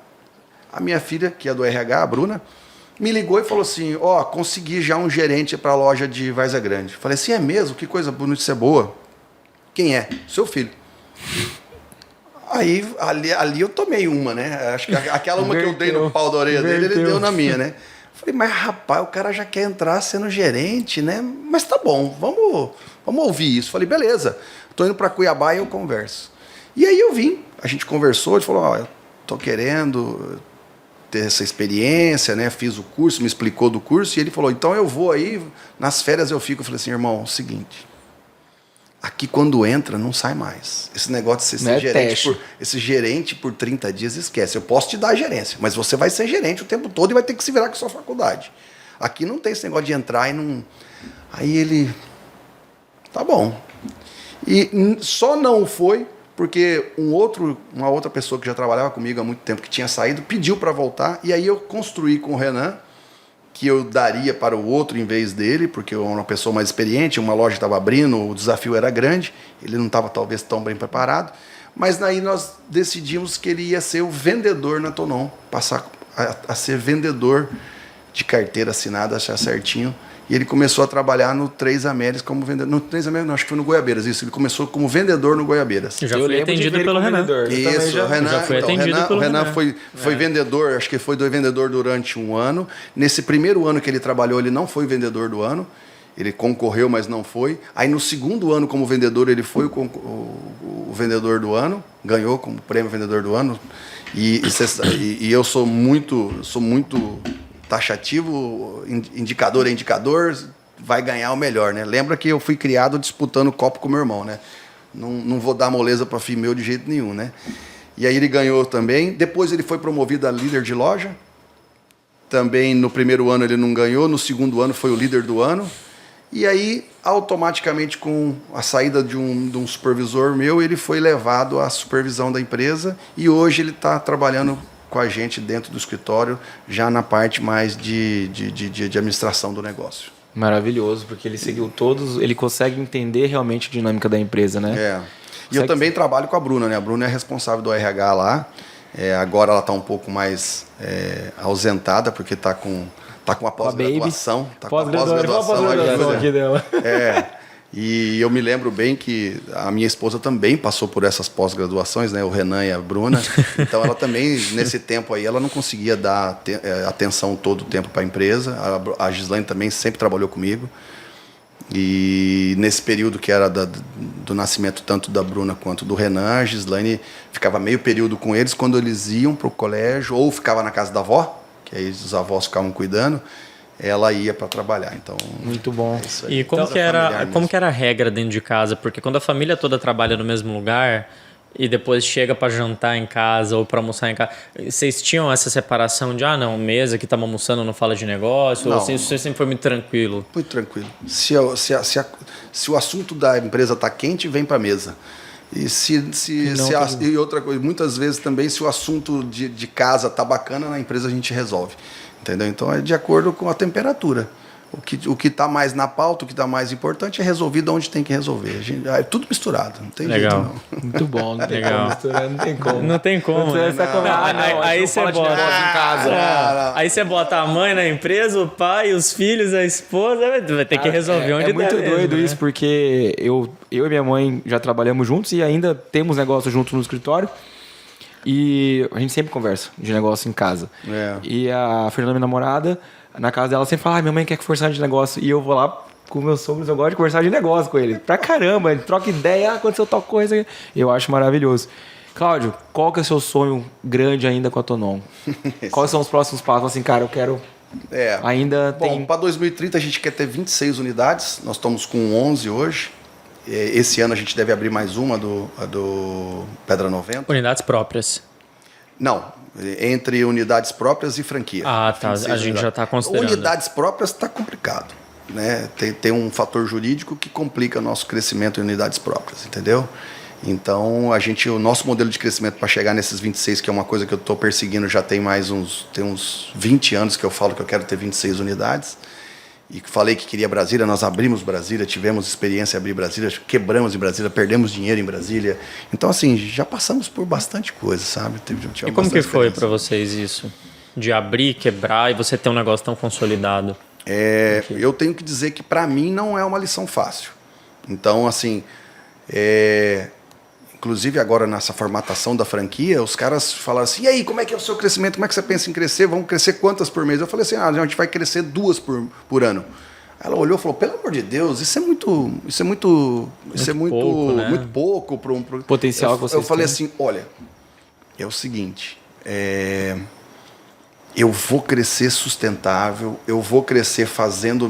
a minha filha, que é do RH, a Bruna, me ligou e falou assim, consegui já um gerente para a loja de Várzea Grande. Falei assim, é mesmo? Que coisa bonita, isso é boa. Quem é? Seu filho. Aí, ali eu tomei uma, né? Acho que aquela uma que eu dei no pau da orelha dele, ele deu na minha, né? Falei, mas rapaz, o cara já quer entrar sendo gerente, né? Mas tá bom, vamos ouvir isso. Falei, beleza, tô indo para Cuiabá e eu converso. E aí eu vim, a gente conversou, ele falou, eu tô querendo ter essa experiência, né? Fiz o curso, me explicou do curso, e ele falou, então eu vou aí, nas férias eu fico. Eu falei assim, irmão, é o seguinte, aqui quando entra, não sai mais. Esse negócio de ser esse gerente por 30 dias, esquece. Eu posso te dar a gerência, mas você vai ser gerente o tempo todo e vai ter que se virar com a sua faculdade. Aqui não tem esse negócio de entrar e não... Aí ele... Tá bom. E só não foi porque uma outra pessoa que já trabalhava comigo há muito tempo, que tinha saído, pediu para voltar, e aí eu construí com o Renan, que eu daria para o outro em vez dele, porque eu era uma pessoa mais experiente, uma loja estava abrindo, o desafio era grande, ele não estava talvez tão bem preparado, mas aí nós decidimos que ele ia ser o vendedor na Tonon, passar a ser vendedor de carteira assinada, achar certinho. E ele começou a trabalhar no 3 Américas como vendedor. No 3 Américas, não, acho que foi no Goiabeiras, isso. Ele começou como vendedor no Goiabeiras. Já fui atendido pelo Renan. Isso, o Renan, já fui atendido pelo Renan. Foi vendedor, acho que foi vendedor durante um ano. Nesse primeiro ano que ele trabalhou, ele não foi vendedor do ano. Ele concorreu, mas não foi. Aí no segundo ano como vendedor, ele foi o vendedor do ano. Ganhou como prêmio vendedor do ano. E eu sou muito taxativo, indicador é indicador, vai ganhar o melhor, né? Lembra que eu fui criado disputando copo com meu irmão, né? Não vou dar moleza para filho meu de jeito nenhum, né? E aí ele ganhou também. Depois ele foi promovido a líder de loja. Também no primeiro ano ele não ganhou, no segundo ano foi o líder do ano. E aí, automaticamente, com a saída de um supervisor meu, ele foi levado à supervisão da empresa e hoje ele está trabalhando com a gente dentro do escritório, já na parte mais de administração do negócio. Maravilhoso, porque ele seguiu todos, ele consegue entender realmente a dinâmica da empresa, né? E eu também trabalho com a Bruna, né? A Bruna é responsável do RH lá. Agora ela está um pouco mais ausentada, porque está com a pós-graduação. Está com a pós-graduação aqui dela. E eu me lembro bem que a minha esposa também passou por essas pós-graduações, né? O Renan e a Bruna. Então ela também, nesse tempo aí, ela não conseguia dar atenção todo o tempo para a empresa. A Gislaine também sempre trabalhou comigo. E nesse período que era do nascimento tanto da Bruna quanto do Renan, a Gislaine ficava meio período com eles quando eles iam para o colégio ou ficava na casa da avó, que aí os avós ficavam cuidando. Ela ia para trabalhar, então... Muito bom. E como que era a regra dentro de casa? Porque quando a família toda trabalha no mesmo lugar e depois chega para jantar em casa ou para almoçar em casa, vocês tinham essa separação de, mesa que estamos almoçando não fala de negócio? Não. Ou assim, isso sempre foi muito tranquilo? Muito tranquilo. Se o assunto da empresa está quente, vem para a mesa. E outra coisa, muitas vezes também, se o assunto de casa está bacana, na empresa a gente resolve. Entendeu? Então é de acordo com a temperatura. O que está mais na pauta, o que está mais importante é resolvido onde tem que resolver. É tudo misturado, não tem jeito não. Muito bom, não tem como misturar, não tem como. Não tem como. Né? Aí você bota em casa. Aí você bota a mãe na empresa, o pai, os filhos, a esposa, vai ter que resolver onde der. É muito doido mesmo, isso, porque eu e minha mãe já trabalhamos juntos e ainda temos negócio juntos no escritório. E a gente sempre conversa de negócio em casa. E a Fernanda, minha namorada, na casa dela sempre fala: minha mãe quer conversar de negócio. E eu vou lá com meus sogros, eu gosto de conversar de negócio com eles. Pra caramba, ele troca ideia, aconteceu tal coisa. Eu acho maravilhoso. Cláudio, qual que é o seu sonho grande ainda com a Tonon? Quais são os próximos passos? Assim, cara, eu quero... Bom, para 2030 a gente quer ter 26 unidades. Nós estamos com 11 hoje. Esse ano a gente deve abrir mais uma, a do Pedra 90. Unidades próprias? Não, entre unidades próprias e franquia. Ah, tá. A gente já está considerando. Unidades próprias está complicado, né? Tem um fator jurídico que complica o nosso crescimento em unidades próprias, entendeu? Então, o nosso modelo de crescimento para chegar nesses 26, que é uma coisa que eu estou perseguindo já tem uns 20 anos que eu falo que eu quero ter 26 unidades. E falei que queria Brasília, nós abrimos Brasília, tivemos experiência em abrir Brasília, quebramos em Brasília, perdemos dinheiro em Brasília. Então, assim, já passamos por bastante coisa, sabe? E como que foi para vocês isso? De abrir, quebrar e você ter um negócio tão consolidado? Eu tenho que dizer que, para mim, não é uma lição fácil. Então, assim, inclusive agora nessa formatação da franquia, os caras falaram assim: e aí, como é que é o seu crescimento? Como é que você pensa em crescer? Vamos crescer quantas por mês? Eu falei assim: a gente vai crescer 2 por ano. Ela olhou e falou: pelo amor de Deus, isso é muito pouco para um potencial que vocês Eu falei têm. assim: olha, é o seguinte, eu vou crescer sustentável, eu vou crescer fazendo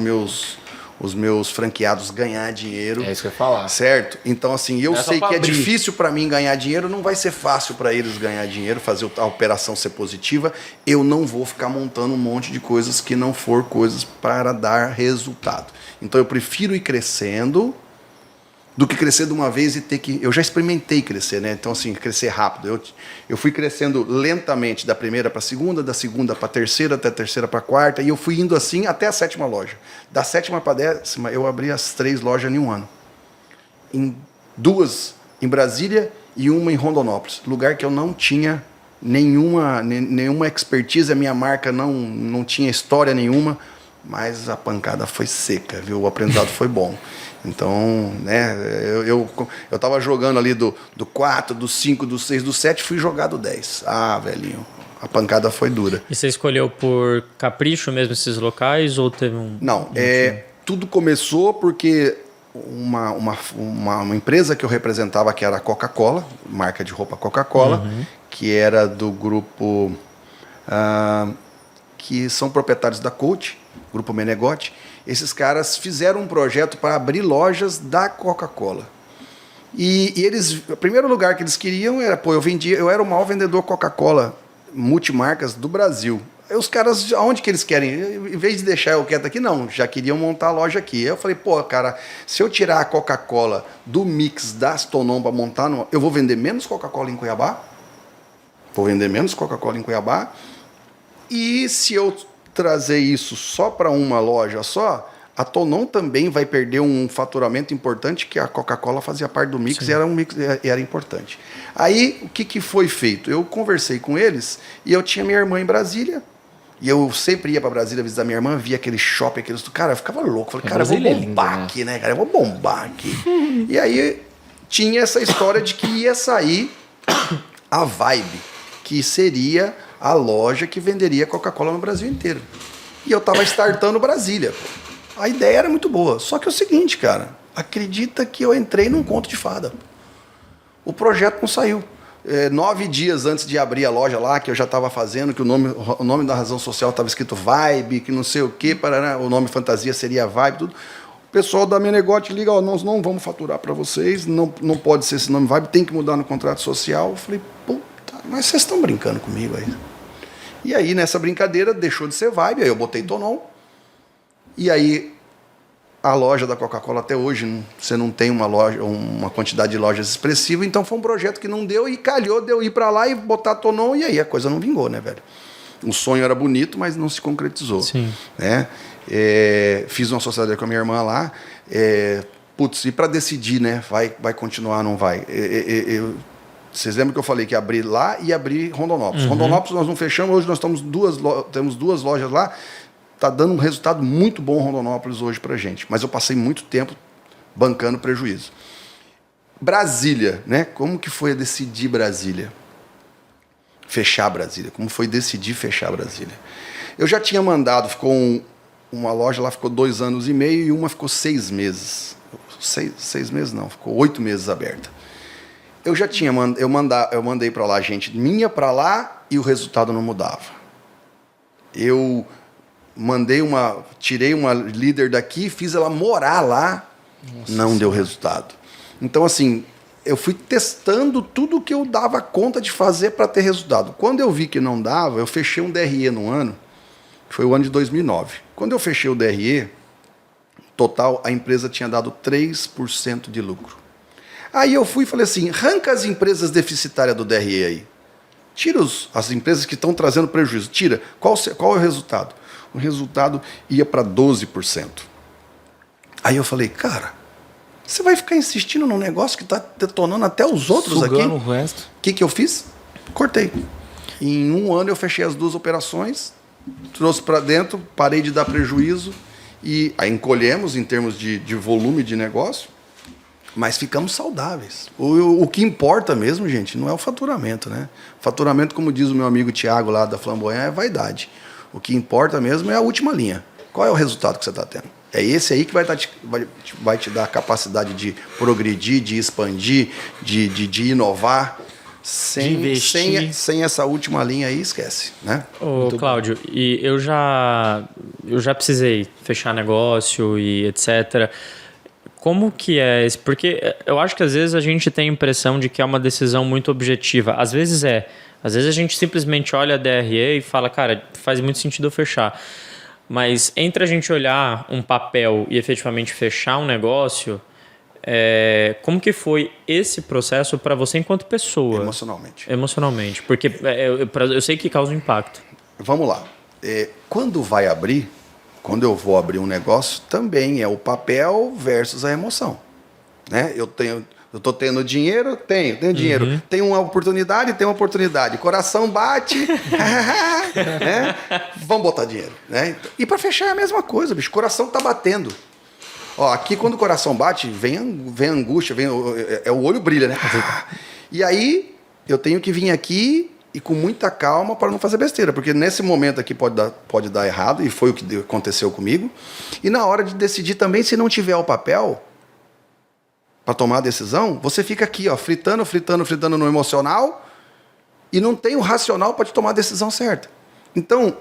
os meus franqueados ganhar dinheiro. É isso que eu ia falar. Certo? Então, assim, eu sei que é abrir. difícil para mim ganhar dinheiro, não vai ser fácil para eles ganhar dinheiro, fazer a operação ser positiva. Eu não vou ficar montando um monte de coisas que não for coisas para dar resultado. Então, eu prefiro ir crescendo do que crescer de uma vez e ter que... Eu já experimentei crescer, né? Então, assim, crescer rápido. Eu fui crescendo lentamente, da primeira para a segunda, da segunda para a terceira, até a terceira para a quarta, e eu fui indo assim até a 7ª loja. Da 7ª para a 10ª, eu abri as 3 lojas em um ano. 2 em Brasília e uma em Rondonópolis. Lugar que eu não tinha nenhuma expertise, a minha marca não tinha história nenhuma, mas a pancada foi seca, viu? O aprendizado foi bom. Então, né, eu tava jogando ali do 4, do 5, do 6, do 7, fui jogar do 10. Ah, velhinho, a pancada foi dura. E você escolheu por capricho mesmo esses locais ou teve um... Não, tudo começou porque uma empresa que eu representava, que era a Coca-Cola, marca de roupa Coca-Cola, que era do grupo que são proprietários da Coach, Grupo Menegotti. Esses caras fizeram um projeto para abrir lojas da Coca-Cola. E eles, o primeiro lugar que eles queriam era, eu era o maior vendedor Coca-Cola multimarcas do Brasil. Aí os caras, aonde que eles querem? Em vez de deixar eu quieto aqui, não, já queriam montar a loja aqui. Aí eu falei, cara, se eu tirar a Coca-Cola do mix da Tonon para montar, eu vou vender menos Coca-Cola em Cuiabá? Vou vender menos Coca-Cola em Cuiabá? E se eu trazer isso só para uma loja só, a Tonon também vai perder um faturamento importante, que a Coca-Cola fazia parte do mix. E era importante. Aí, o que foi feito? Eu conversei com eles e eu tinha minha irmã em Brasília, e eu sempre ia para Brasília visitar minha irmã, via aquele shopping, cara, eu ficava louco. Falei, cara, eu vou bombar aqui, né, cara? Eu vou bombar aqui. E aí, tinha essa história de que ia sair a Vibe, que seria a loja que venderia Coca-Cola no Brasil inteiro. E eu estava startando Brasília. A ideia era muito boa. Só que é o seguinte, cara, acredita que eu entrei num conto de fada. O projeto não saiu. 9 dias antes de abrir a loja lá, que eu já estava fazendo, que o nome da razão social estava escrito Vibe, que não sei o quê, o nome fantasia seria Vibe, tudo. O pessoal da Menegotti liga, nós não vamos faturar para vocês, não pode ser esse nome Vibe, tem que mudar no contrato social. Eu falei, puta, mas vocês estão brincando comigo aí. E aí, nessa brincadeira, deixou de ser Vibe, aí eu botei Tonon. E aí, a loja da Coca-Cola até hoje, você não tem uma quantidade de lojas expressiva, então foi um projeto que não deu e calhou de eu ir para lá e botar Tonon, e aí a coisa não vingou, né, velho? O sonho era bonito, mas não se concretizou. Sim. Né? Fiz uma sociedade com a minha irmã lá, e para decidir, né, vai continuar ou não vai? Vocês lembram que eu falei que abrir lá e abrir Rondonópolis. Rondonópolis nós não fechamos, hoje nós temos 2 lojas lá. Está dando um resultado muito bom Rondonópolis hoje para a gente. Mas eu passei muito tempo bancando prejuízo. Brasília, né? Como que foi decidir Brasília? Fechar Brasília. Como foi decidir fechar Brasília? Eu já tinha mandado, uma loja lá ficou 2 anos e meio e uma ficou 6 meses. 6 meses não, ficou 8 meses aberta. Eu já tinha eu mandei para lá gente minha para lá e o resultado não mudava. Eu tirei uma líder daqui, fiz ela morar lá, não deu resultado. Então, assim, eu fui testando tudo que eu dava conta de fazer para ter resultado. Quando eu vi que não dava, eu fechei um DRE no ano, que foi o ano de 2009. Quando eu fechei o DRE, total, a empresa tinha dado 3% de lucro. Aí eu fui e falei assim, arranca as empresas deficitárias do DRE aí. Tira as empresas que estão trazendo prejuízo. Tira. Qual é o resultado? O resultado ia para 12%. Aí eu falei, cara, você vai ficar insistindo num negócio que está detonando até os outros sugando aqui? O resto. O que eu fiz? Cortei. Em um ano eu fechei as 2 operações, trouxe para dentro, parei de dar prejuízo e aí encolhemos em termos de volume de negócio, mas ficamos saudáveis. O que importa mesmo, gente, não é o faturamento, né? Faturamento, como diz o meu amigo Tiago lá da Flamboyant, é vaidade. O que importa mesmo é a última linha. Qual é o resultado que você está tendo? É esse aí que vai te dar a capacidade de progredir, de expandir, de inovar. Sem essa última linha aí, esquece, né? Ô, Cláudio, e eu já precisei fechar negócio e etc. Como que é esse? Porque eu acho que às vezes a gente tem a impressão de que é uma decisão muito objetiva. Às vezes é. Às vezes a gente simplesmente olha a DRE e fala, cara, faz muito sentido eu fechar. Mas entre a gente olhar um papel e efetivamente fechar um negócio... como que foi esse processo para você enquanto pessoa? Emocionalmente. Porque eu sei que causa um impacto. Vamos lá. Quando eu vou abrir um negócio, também é o papel versus a emoção. Né? Eu estou tendo dinheiro? Tenho dinheiro. Tenho uma oportunidade? Tenho uma oportunidade. Coração bate. Né? Vamos botar dinheiro. Né? E para fechar é a mesma coisa, bicho. Coração tá batendo. Ó, aqui quando o coração bate, vem angústia, o olho brilha, né? E aí eu tenho que vir aqui e com muita calma para não fazer besteira, porque nesse momento aqui pode dar errado, e foi o que aconteceu comigo. E na hora de decidir também, se não tiver o papel para tomar a decisão, você fica aqui, ó, fritando no emocional e não tem o racional para te tomar a decisão certa. Então,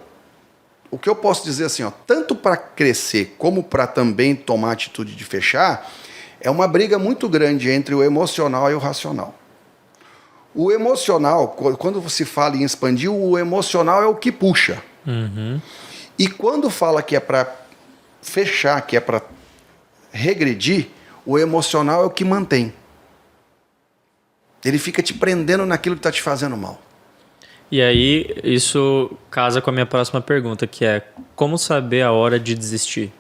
o que eu posso dizer assim, ó, tanto para crescer como para também tomar a atitude de fechar, é uma briga muito grande entre o emocional e o racional. O emocional, quando se fala em expandir, o emocional é o que puxa. E quando fala que é para fechar, que é para regredir, o emocional é o que mantém. Ele fica te prendendo naquilo que está te fazendo mal. E aí, isso casa com a minha próxima pergunta, que é como saber a hora de desistir?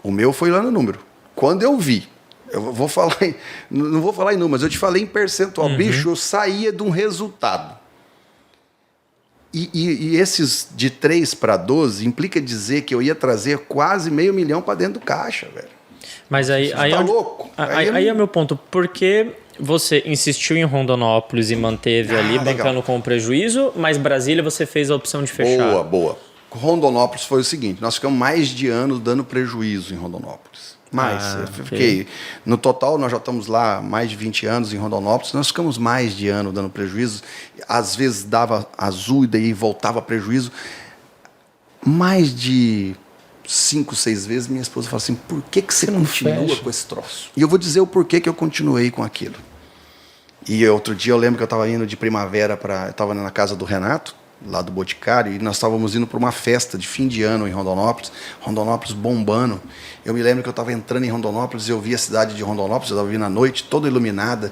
O meu foi lá no número. Quando eu vi, eu vou falar, não vou falar em números, eu te falei em percentual. Bicho, eu saía de um resultado. E esses de 3 para 12 implica dizer que eu ia trazer quase $500 mil para dentro do caixa, velho. Mas aí tá louco? Aí é meu ponto. Por que você insistiu em Rondonópolis e manteve ali, bancando com prejuízo, mas Brasília você fez a opção de fechar? Boa. Rondonópolis foi o seguinte, nós ficamos mais de anos dando prejuízo em Rondonópolis. Fiquei. No total, nós já estamos lá mais de 20 anos em Rondonópolis, nós ficamos mais de ano dando prejuízo, às vezes dava azul e daí voltava prejuízo. Mais de 5, 6 vezes minha esposa fala assim, por que você continua com esse troço? E eu vou dizer o porquê que eu continuei com aquilo. E outro dia eu lembro que eu estava indo de primavera eu estava na casa do Renato, lá do Boticário, e nós estávamos indo para uma festa de fim de ano em Rondonópolis bombando. Eu me lembro que eu estava entrando em Rondonópolis e eu vi a cidade de Rondonópolis, eu estava vindo à noite, toda iluminada,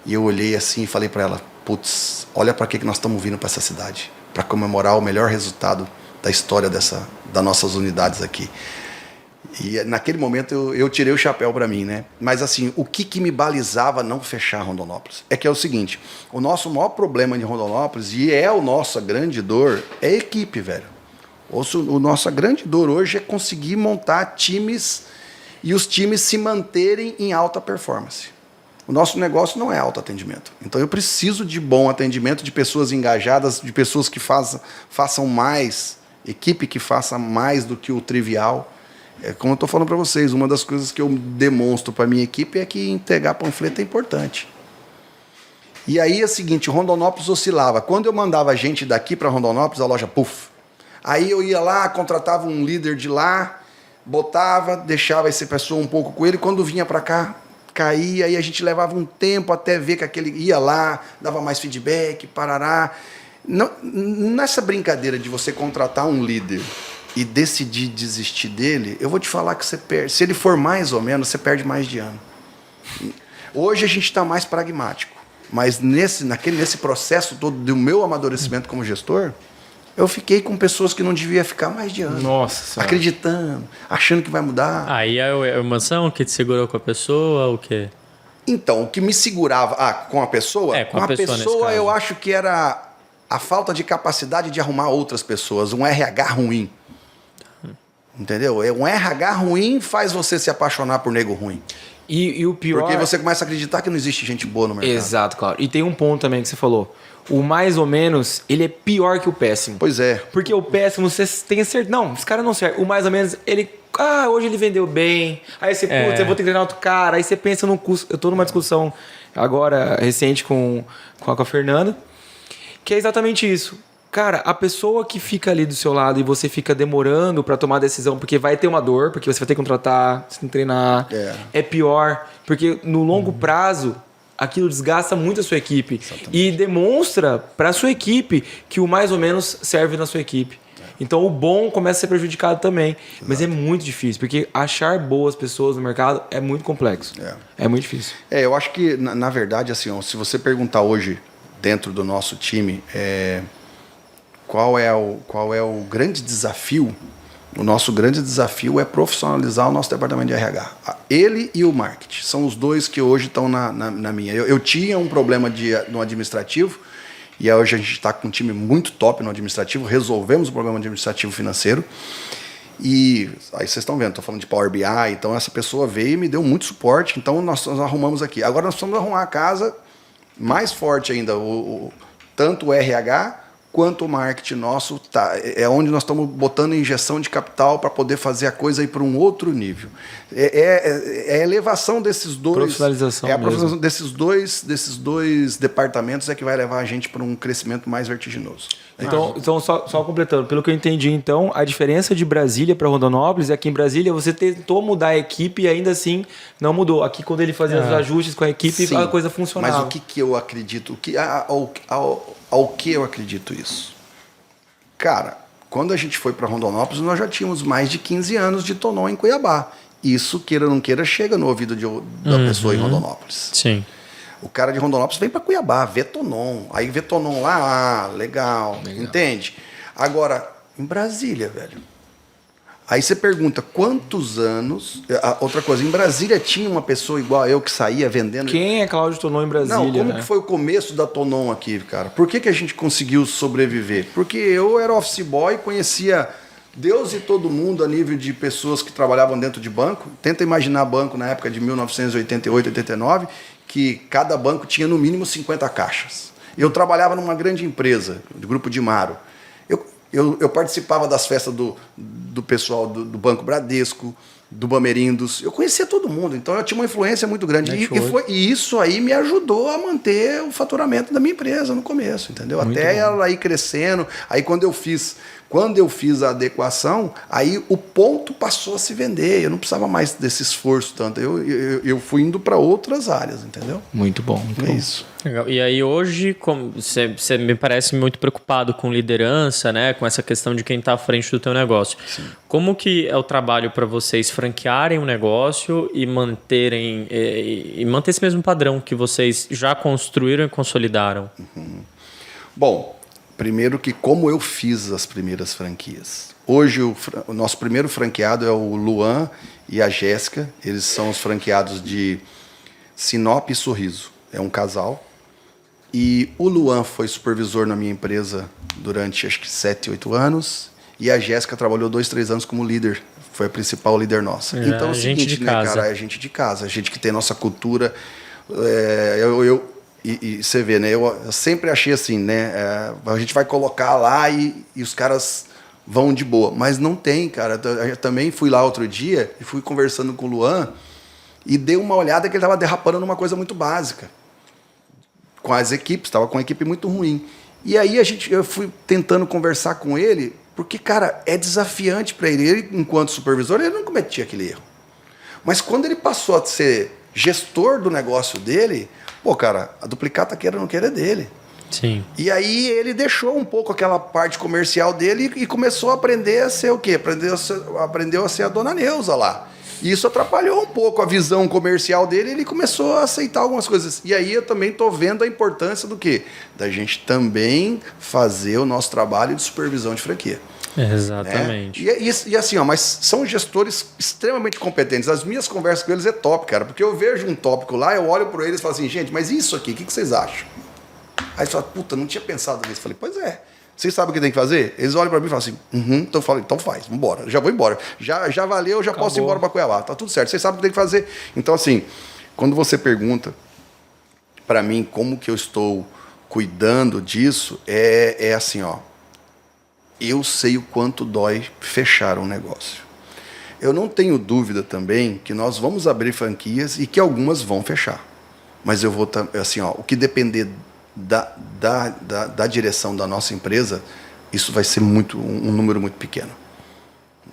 e eu olhei assim e falei para ela, putz, olha para que nós estamos vindo para essa cidade, para comemorar o melhor resultado da história das nossas unidades aqui. E naquele momento eu tirei o chapéu para mim, né? Mas assim, o que me balizava não fechar Rondonópolis? É que é o seguinte, o nosso maior problema de Rondonópolis, e é a nossa grande dor, é a equipe, velho. A nossa grande dor hoje é conseguir montar times e os times se manterem em alta performance. O nosso negócio não é autoatendimento. Então eu preciso de bom atendimento, de pessoas engajadas, de pessoas que façam mais, equipe que faça mais do que o trivial. Como eu estou falando para vocês, uma das coisas que eu demonstro para a minha equipe é que entregar panfleto é importante. E aí é o seguinte, Rondonópolis oscilava. Quando eu mandava gente daqui para Rondonópolis, a loja, puf. Aí eu ia lá, contratava um líder de lá, botava, deixava essa pessoa um pouco com ele. Quando vinha para cá, caía, aí a gente levava um tempo até ver que aquele ia lá, dava mais feedback, parará. Não, nessa brincadeira de você contratar um líder e decidir desistir dele, eu vou te falar que você perde. Se ele for mais ou menos, você perde mais de ano. Hoje a gente está mais pragmático, mas nesse processo todo do meu amadurecimento como gestor, eu fiquei com pessoas que não devia ficar mais de ano. Nossa. Acreditando, achando que vai mudar. Aí é a emoção que te segurou com a pessoa, o quê? Então, o que me segurava com a pessoa? Com a pessoa eu acho que era a falta de capacidade de arrumar outras pessoas, um RH ruim. Entendeu? Um RH ruim faz você se apaixonar por nego ruim. E o pior... Porque você começa a acreditar que não existe gente boa no mercado. Exato, claro. E tem um ponto também que você falou. O mais ou menos, ele é pior que o péssimo. Pois é. Porque o péssimo, você tem certeza... Não, esse cara não serve. O mais ou menos, ele hoje ele vendeu bem. Aí você, putz, eu vou ter que treinar outro cara. Aí você pensa num custo. Eu tô numa discussão agora recente com a Fernanda, que é exatamente isso. Cara, a pessoa que fica ali do seu lado e você fica demorando pra tomar a decisão, porque vai ter uma dor, porque você vai ter que contratar, você tem que treinar, é pior. Porque no longo prazo, aquilo desgasta muito a sua equipe. Exatamente. E demonstra pra sua equipe que o mais ou menos serve na sua equipe. Então o bom começa a ser prejudicado também. Exato. Mas é muito difícil, porque achar boas pessoas no mercado é muito complexo. É muito difícil. Eu acho que, na verdade, assim, ó, se você perguntar hoje, dentro do nosso time, qual é o grande desafio, o nosso grande desafio é profissionalizar o nosso departamento de RH. Ele e o marketing. São os dois que hoje estão na minha. Eu tinha um problema no administrativo, e hoje a gente está com um time muito top no administrativo, resolvemos o problema administrativo financeiro. E aí vocês estão vendo, estou falando de Power BI, então essa pessoa veio e me deu muito suporte, então nós arrumamos aqui. Agora nós precisamos arrumar a casa mais forte ainda, tanto o RH quanto o marketing nosso, é onde nós estamos botando injeção de capital para poder fazer a coisa ir para um outro nível. É a elevação desses dois... Profissionalização a profissionalização desses dois departamentos é que vai levar a gente para um crescimento mais vertiginoso. Então só completando, pelo que eu entendi, então, a diferença de Brasília para Rondonópolis é que em Brasília você tentou mudar a equipe e ainda assim não mudou. Aqui, quando ele fazia os ajustes com a equipe, sim, a coisa funcionava. Mas o que eu acredito? Ao que eu acredito isso? Cara, quando a gente foi para Rondonópolis, nós já tínhamos mais de 15 anos de Tonon em Cuiabá. Isso, queira ou não queira, chega no ouvido da pessoa em Rondonópolis. Sim. O cara de Rondonópolis vem para Cuiabá, vê Tonon. Aí vê Tonon lá, legal, entende? Agora, em Brasília, velho. Aí você pergunta, quantos anos... Outra coisa, em Brasília tinha uma pessoa igual a eu que saía vendendo... Quem é Cláudio Tonon em Brasília? Não, como que foi o começo da Tonon aqui, cara? Por que a gente conseguiu sobreviver? Porque eu era office boy, conhecia Deus e todo mundo a nível de pessoas que trabalhavam dentro de banco. Tenta imaginar banco na época de 1988, 89, que cada banco tinha no mínimo 50 caixas. Eu trabalhava numa grande empresa, do Grupo Dimaro. Eu participava das festas do pessoal do Banco Bradesco, do Bamerindos. Eu conhecia todo mundo, então eu tinha uma influência muito grande. E isso aí me ajudou a manter o faturamento da minha empresa no começo, entendeu? Muito até bom. Ela ir crescendo. Aí quando eu fiz a adequação, aí o ponto passou a se vender. Eu não precisava mais desse esforço tanto. Eu fui indo para outras áreas, entendeu? Muito bom. Muito bom. Isso. Legal. E aí hoje, você me parece muito preocupado com liderança, né? Com essa questão de quem está à frente do teu negócio. Sim. Como que é o trabalho para vocês franquearem um negócio e manter esse mesmo padrão que vocês já construíram e consolidaram? Bom, primeiro que como eu fiz as primeiras franquias. Hoje o nosso primeiro franqueado é o Luan e a Jéssica. Eles são os franqueados de Sinop e Sorriso. É um casal. E o Luan foi supervisor na minha empresa durante acho que 7, 8 anos. E a Jéssica trabalhou 2, 3 anos como líder. Foi a principal líder nossa. Então é o seguinte, né, cara? É gente de casa. A gente que tem nossa cultura. E você vê, né? Eu sempre achei assim, né? A gente vai colocar lá e os caras vão de boa. Mas não tem, cara. Eu também fui lá outro dia e fui conversando com o Luan e dei uma olhada que ele estava derrapando numa coisa muito básica. Com as equipes, estava com uma equipe muito ruim. E aí eu fui tentando conversar com ele, porque, cara, é desafiante para ele. Ele, enquanto supervisor, ele não cometia aquele erro. Mas quando ele passou a ser gestor do negócio dele... Pô, cara, a duplicata queira ou não queira é dele. Sim. E aí ele deixou um pouco aquela parte comercial dele e começou a aprender a ser o quê? Aprendeu a ser a dona Neuza lá. E isso atrapalhou um pouco a visão comercial dele e ele começou a aceitar algumas coisas. E aí eu também estou vendo a importância do quê? Da gente também fazer o nosso trabalho de supervisão de franquia. Exatamente. Né? E assim, ó, mas são gestores extremamente competentes. As minhas conversas com eles é top, cara, porque eu vejo um tópico lá, eu olho para eles e falo assim, gente, mas isso aqui, o que vocês acham? Aí eles falam, puta, não tinha pensado nisso. Eu falei, pois é. Vocês sabem o que tem que fazer? Eles olham para mim e falam assim, então eu falo, então faz, vambora, já vou embora. Já valeu, já acabou. Posso ir embora para Cuiabá, tá tudo certo, vocês sabem o que tem que fazer. Então, assim, quando você pergunta para mim como que eu estou cuidando disso, é assim, ó. Eu sei o quanto dói fechar um negócio. Eu não tenho dúvida também que nós vamos abrir franquias e que algumas vão fechar. Mas eu vou, assim, ó, o que depender da direção da nossa empresa, isso vai ser um número muito pequeno.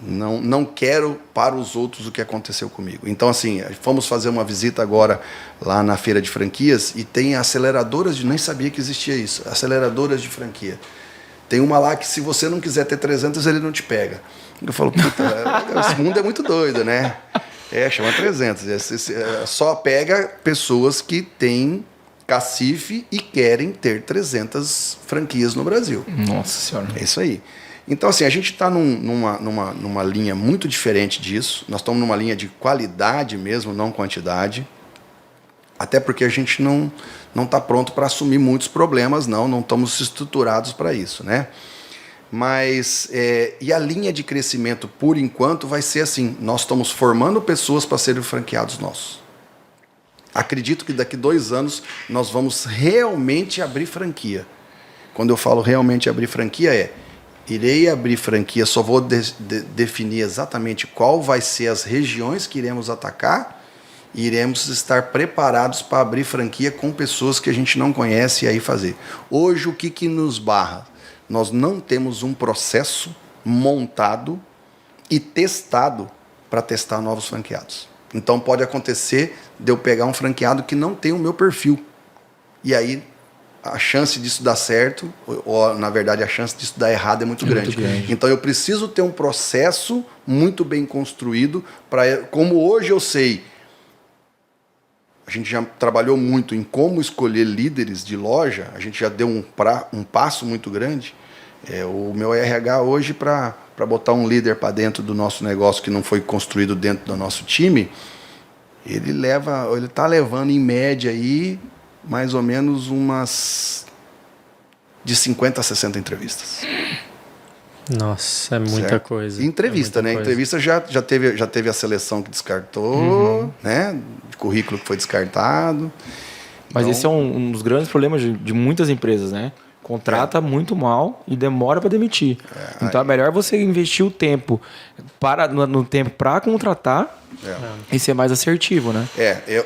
Não quero para os outros o que aconteceu comigo. Então, assim, fomos fazer uma visita agora lá na feira de franquias e tem aceleradoras, nem sabia que existia isso, aceleradoras de franquia. Tem uma lá que, se você não quiser ter 300, ele não te pega. Eu falo, puta, esse mundo é muito doido, né? Chama 300. Só pega pessoas que têm cacife e querem ter 300 franquias no Brasil. Nossa Senhora. É isso aí. Então, assim, a gente está numa linha muito diferente disso. Nós estamos numa linha de qualidade mesmo, não quantidade. Até porque a gente não está pronto para assumir muitos problemas, não estamos estruturados para isso, né? Mas, e a linha de crescimento, por enquanto, vai ser assim. Nós estamos formando pessoas para serem franqueados nossos. Acredito que daqui 2 anos nós vamos realmente abrir franquia. Quando eu falo realmente abrir franquia, irei abrir franquia, só vou definir exatamente qual vai ser as regiões que iremos atacar e iremos estar preparados para abrir franquia com pessoas que a gente não conhece e aí fazer. Hoje, o que nos barra? Nós não temos um processo montado e testado para testar novos franqueados. Então pode acontecer de eu pegar um franqueado que não tem o meu perfil. E aí a chance disso dar certo, ou na verdade a chance disso dar errado é muito grande. Então eu preciso ter um processo muito bem construído, como hoje eu sei, a gente já trabalhou muito em como escolher líderes de loja, a gente já deu um passo muito grande. O meu RH hoje, para botar um líder para dentro do nosso negócio que não foi construído dentro do nosso time, ele está levando em média aí mais ou menos umas de 50 a 60 entrevistas. Nossa, é muita certo? coisa. E entrevista, né? Coisa. Entrevista já teve a seleção que descartou, né? De currículo que foi descartado. Mas esse é um dos grandes problemas de muitas empresas, né? Contrata muito mal e demora para demitir. Então é melhor você investir o tempo no tempo para contratar e ser mais assertivo, né?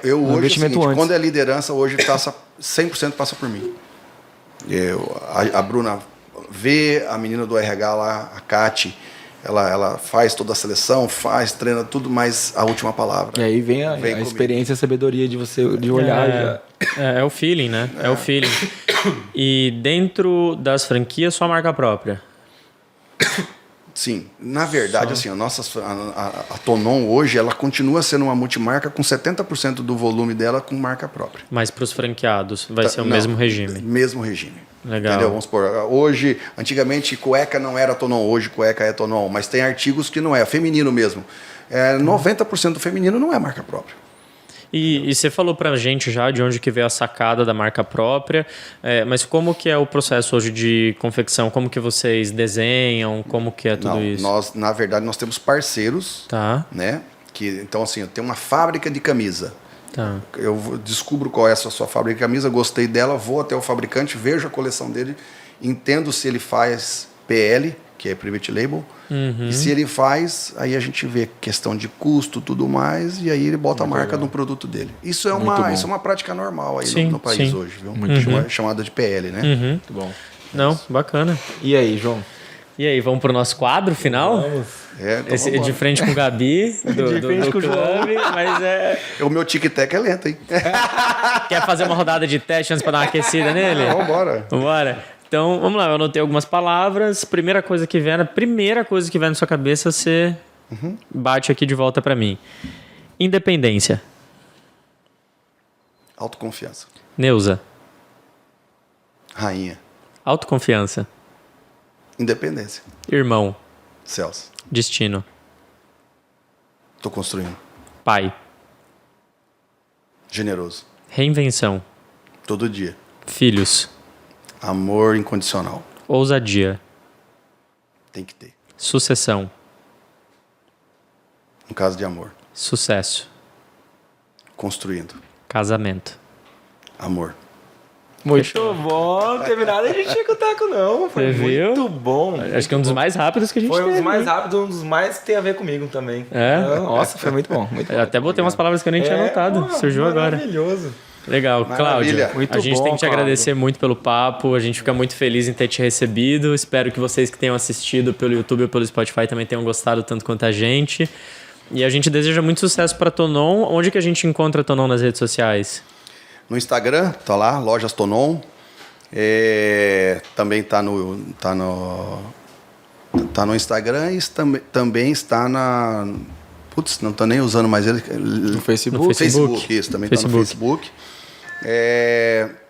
Eu hoje, investimento seguinte, quando é liderança, hoje 100% passa por mim. A Bruna vê, a menina do RH lá, a Cati, ela faz toda a seleção, treina tudo, mas a última palavra. E aí vem a experiência, a sabedoria de você de olhar. É o feeling, né? É o feeling. E dentro das franquias, sua marca própria? Sim. Na verdade, assim, a Tonon hoje, ela continua sendo uma multimarca com 70% do volume dela com marca própria. Mas para os franqueados vai ser o mesmo regime? Mesmo regime. Legal. Entendeu? Vamos supor, hoje, antigamente cueca não era Tonon, hoje cueca é Tonon, mas tem artigos que não é, feminino mesmo. 90% do feminino não é marca própria. E você falou pra gente já de onde que veio a sacada da marca própria, mas como que é o processo hoje de confecção? Como que vocês desenham? Como que é tudo isso? Na verdade, nós temos parceiros, né? Então, assim, eu tenho uma fábrica de camisa. Tá. Eu descubro qual é a sua fábrica de camisa, gostei dela, vou até o fabricante, vejo a coleção dele, entendo se ele faz PL, que é Private Label, e se ele faz, aí a gente vê questão de custo, tudo mais, e aí ele bota a marca no produto dele. Isso é uma prática normal aí no país hoje, viu? Chamada de PL, né? Muito bom. Não, bacana. E aí, João? E aí, vamos pro nosso quadro final? Vamos. Esse de frente com o Gabi, do clube, mas O meu tic-tac é lento, hein? Quer fazer uma rodada de teste antes pra dar uma aquecida nele? Vambora. Então, vamos lá, eu anotei algumas palavras. Primeira coisa que vier na sua cabeça, você bate aqui de volta pra mim. Independência. Autoconfiança. Neuza. Rainha. Autoconfiança. Independência. Irmão. Celso. Destino. Tô construindo. Pai. Generoso. Reinvenção. Todo dia. Filhos. Amor incondicional. Ousadia. Tem que ter. Sucessão. Um caso de amor. Sucesso. Construindo. Casamento. Amor. Muito bom. Não teve nada de Tico Teco, não. Foi muito bom. Acho que é um dos mais rápidos que a gente teve. Foi um dos mais rápidos, um dos mais que tem a ver comigo também. Nossa, foi muito bom. Muito bom. Até botei umas palavras que eu nem tinha anotado. Surgiu agora. Maravilhoso. Legal. Cláudio, a gente tem que te agradecer muito pelo papo. A gente fica muito feliz em ter te recebido. Espero que vocês que tenham assistido pelo YouTube ou pelo Spotify também tenham gostado tanto quanto a gente. E a gente deseja muito sucesso para Tonon. Onde que a gente encontra a Tonon nas redes sociais? No Instagram, tá lá, Lojas Tonon. Também tá no Instagram e também está na... Putz, não tô nem usando mais ele. No Facebook? No Facebook, isso, também está no Facebook.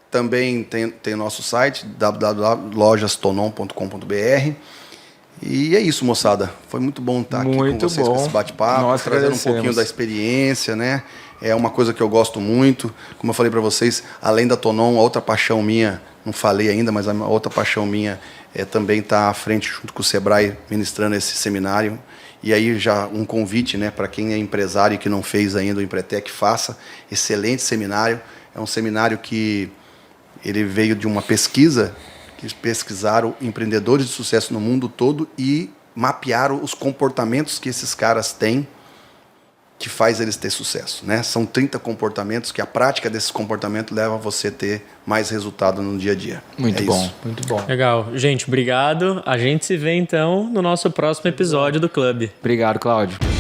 Também tem o nosso site, www.lojastonon.com.br. E é isso, moçada. Foi muito bom estar aqui com vocês com esse bate-papo, trazendo um pouquinho da experiência, né? É uma coisa que eu gosto muito. Como eu falei para vocês, além da Tonon, a outra paixão minha, não falei ainda, mas a outra paixão minha é também estar à frente junto com o Sebrae ministrando esse seminário. E aí já um convite, né, para quem é empresário e que não fez ainda o Empretec, faça. Excelente seminário. É um seminário que ele veio de uma pesquisa, que pesquisaram empreendedores de sucesso no mundo todo e mapearam os comportamentos que esses caras têm que faz eles ter sucesso, né? São 30 comportamentos que a prática desses comportamentos leva você a ter mais resultado no dia a dia. Muito bom, muito bom. Legal. Gente, obrigado. A gente se vê então no nosso próximo episódio do Clube. Obrigado, Cláudio.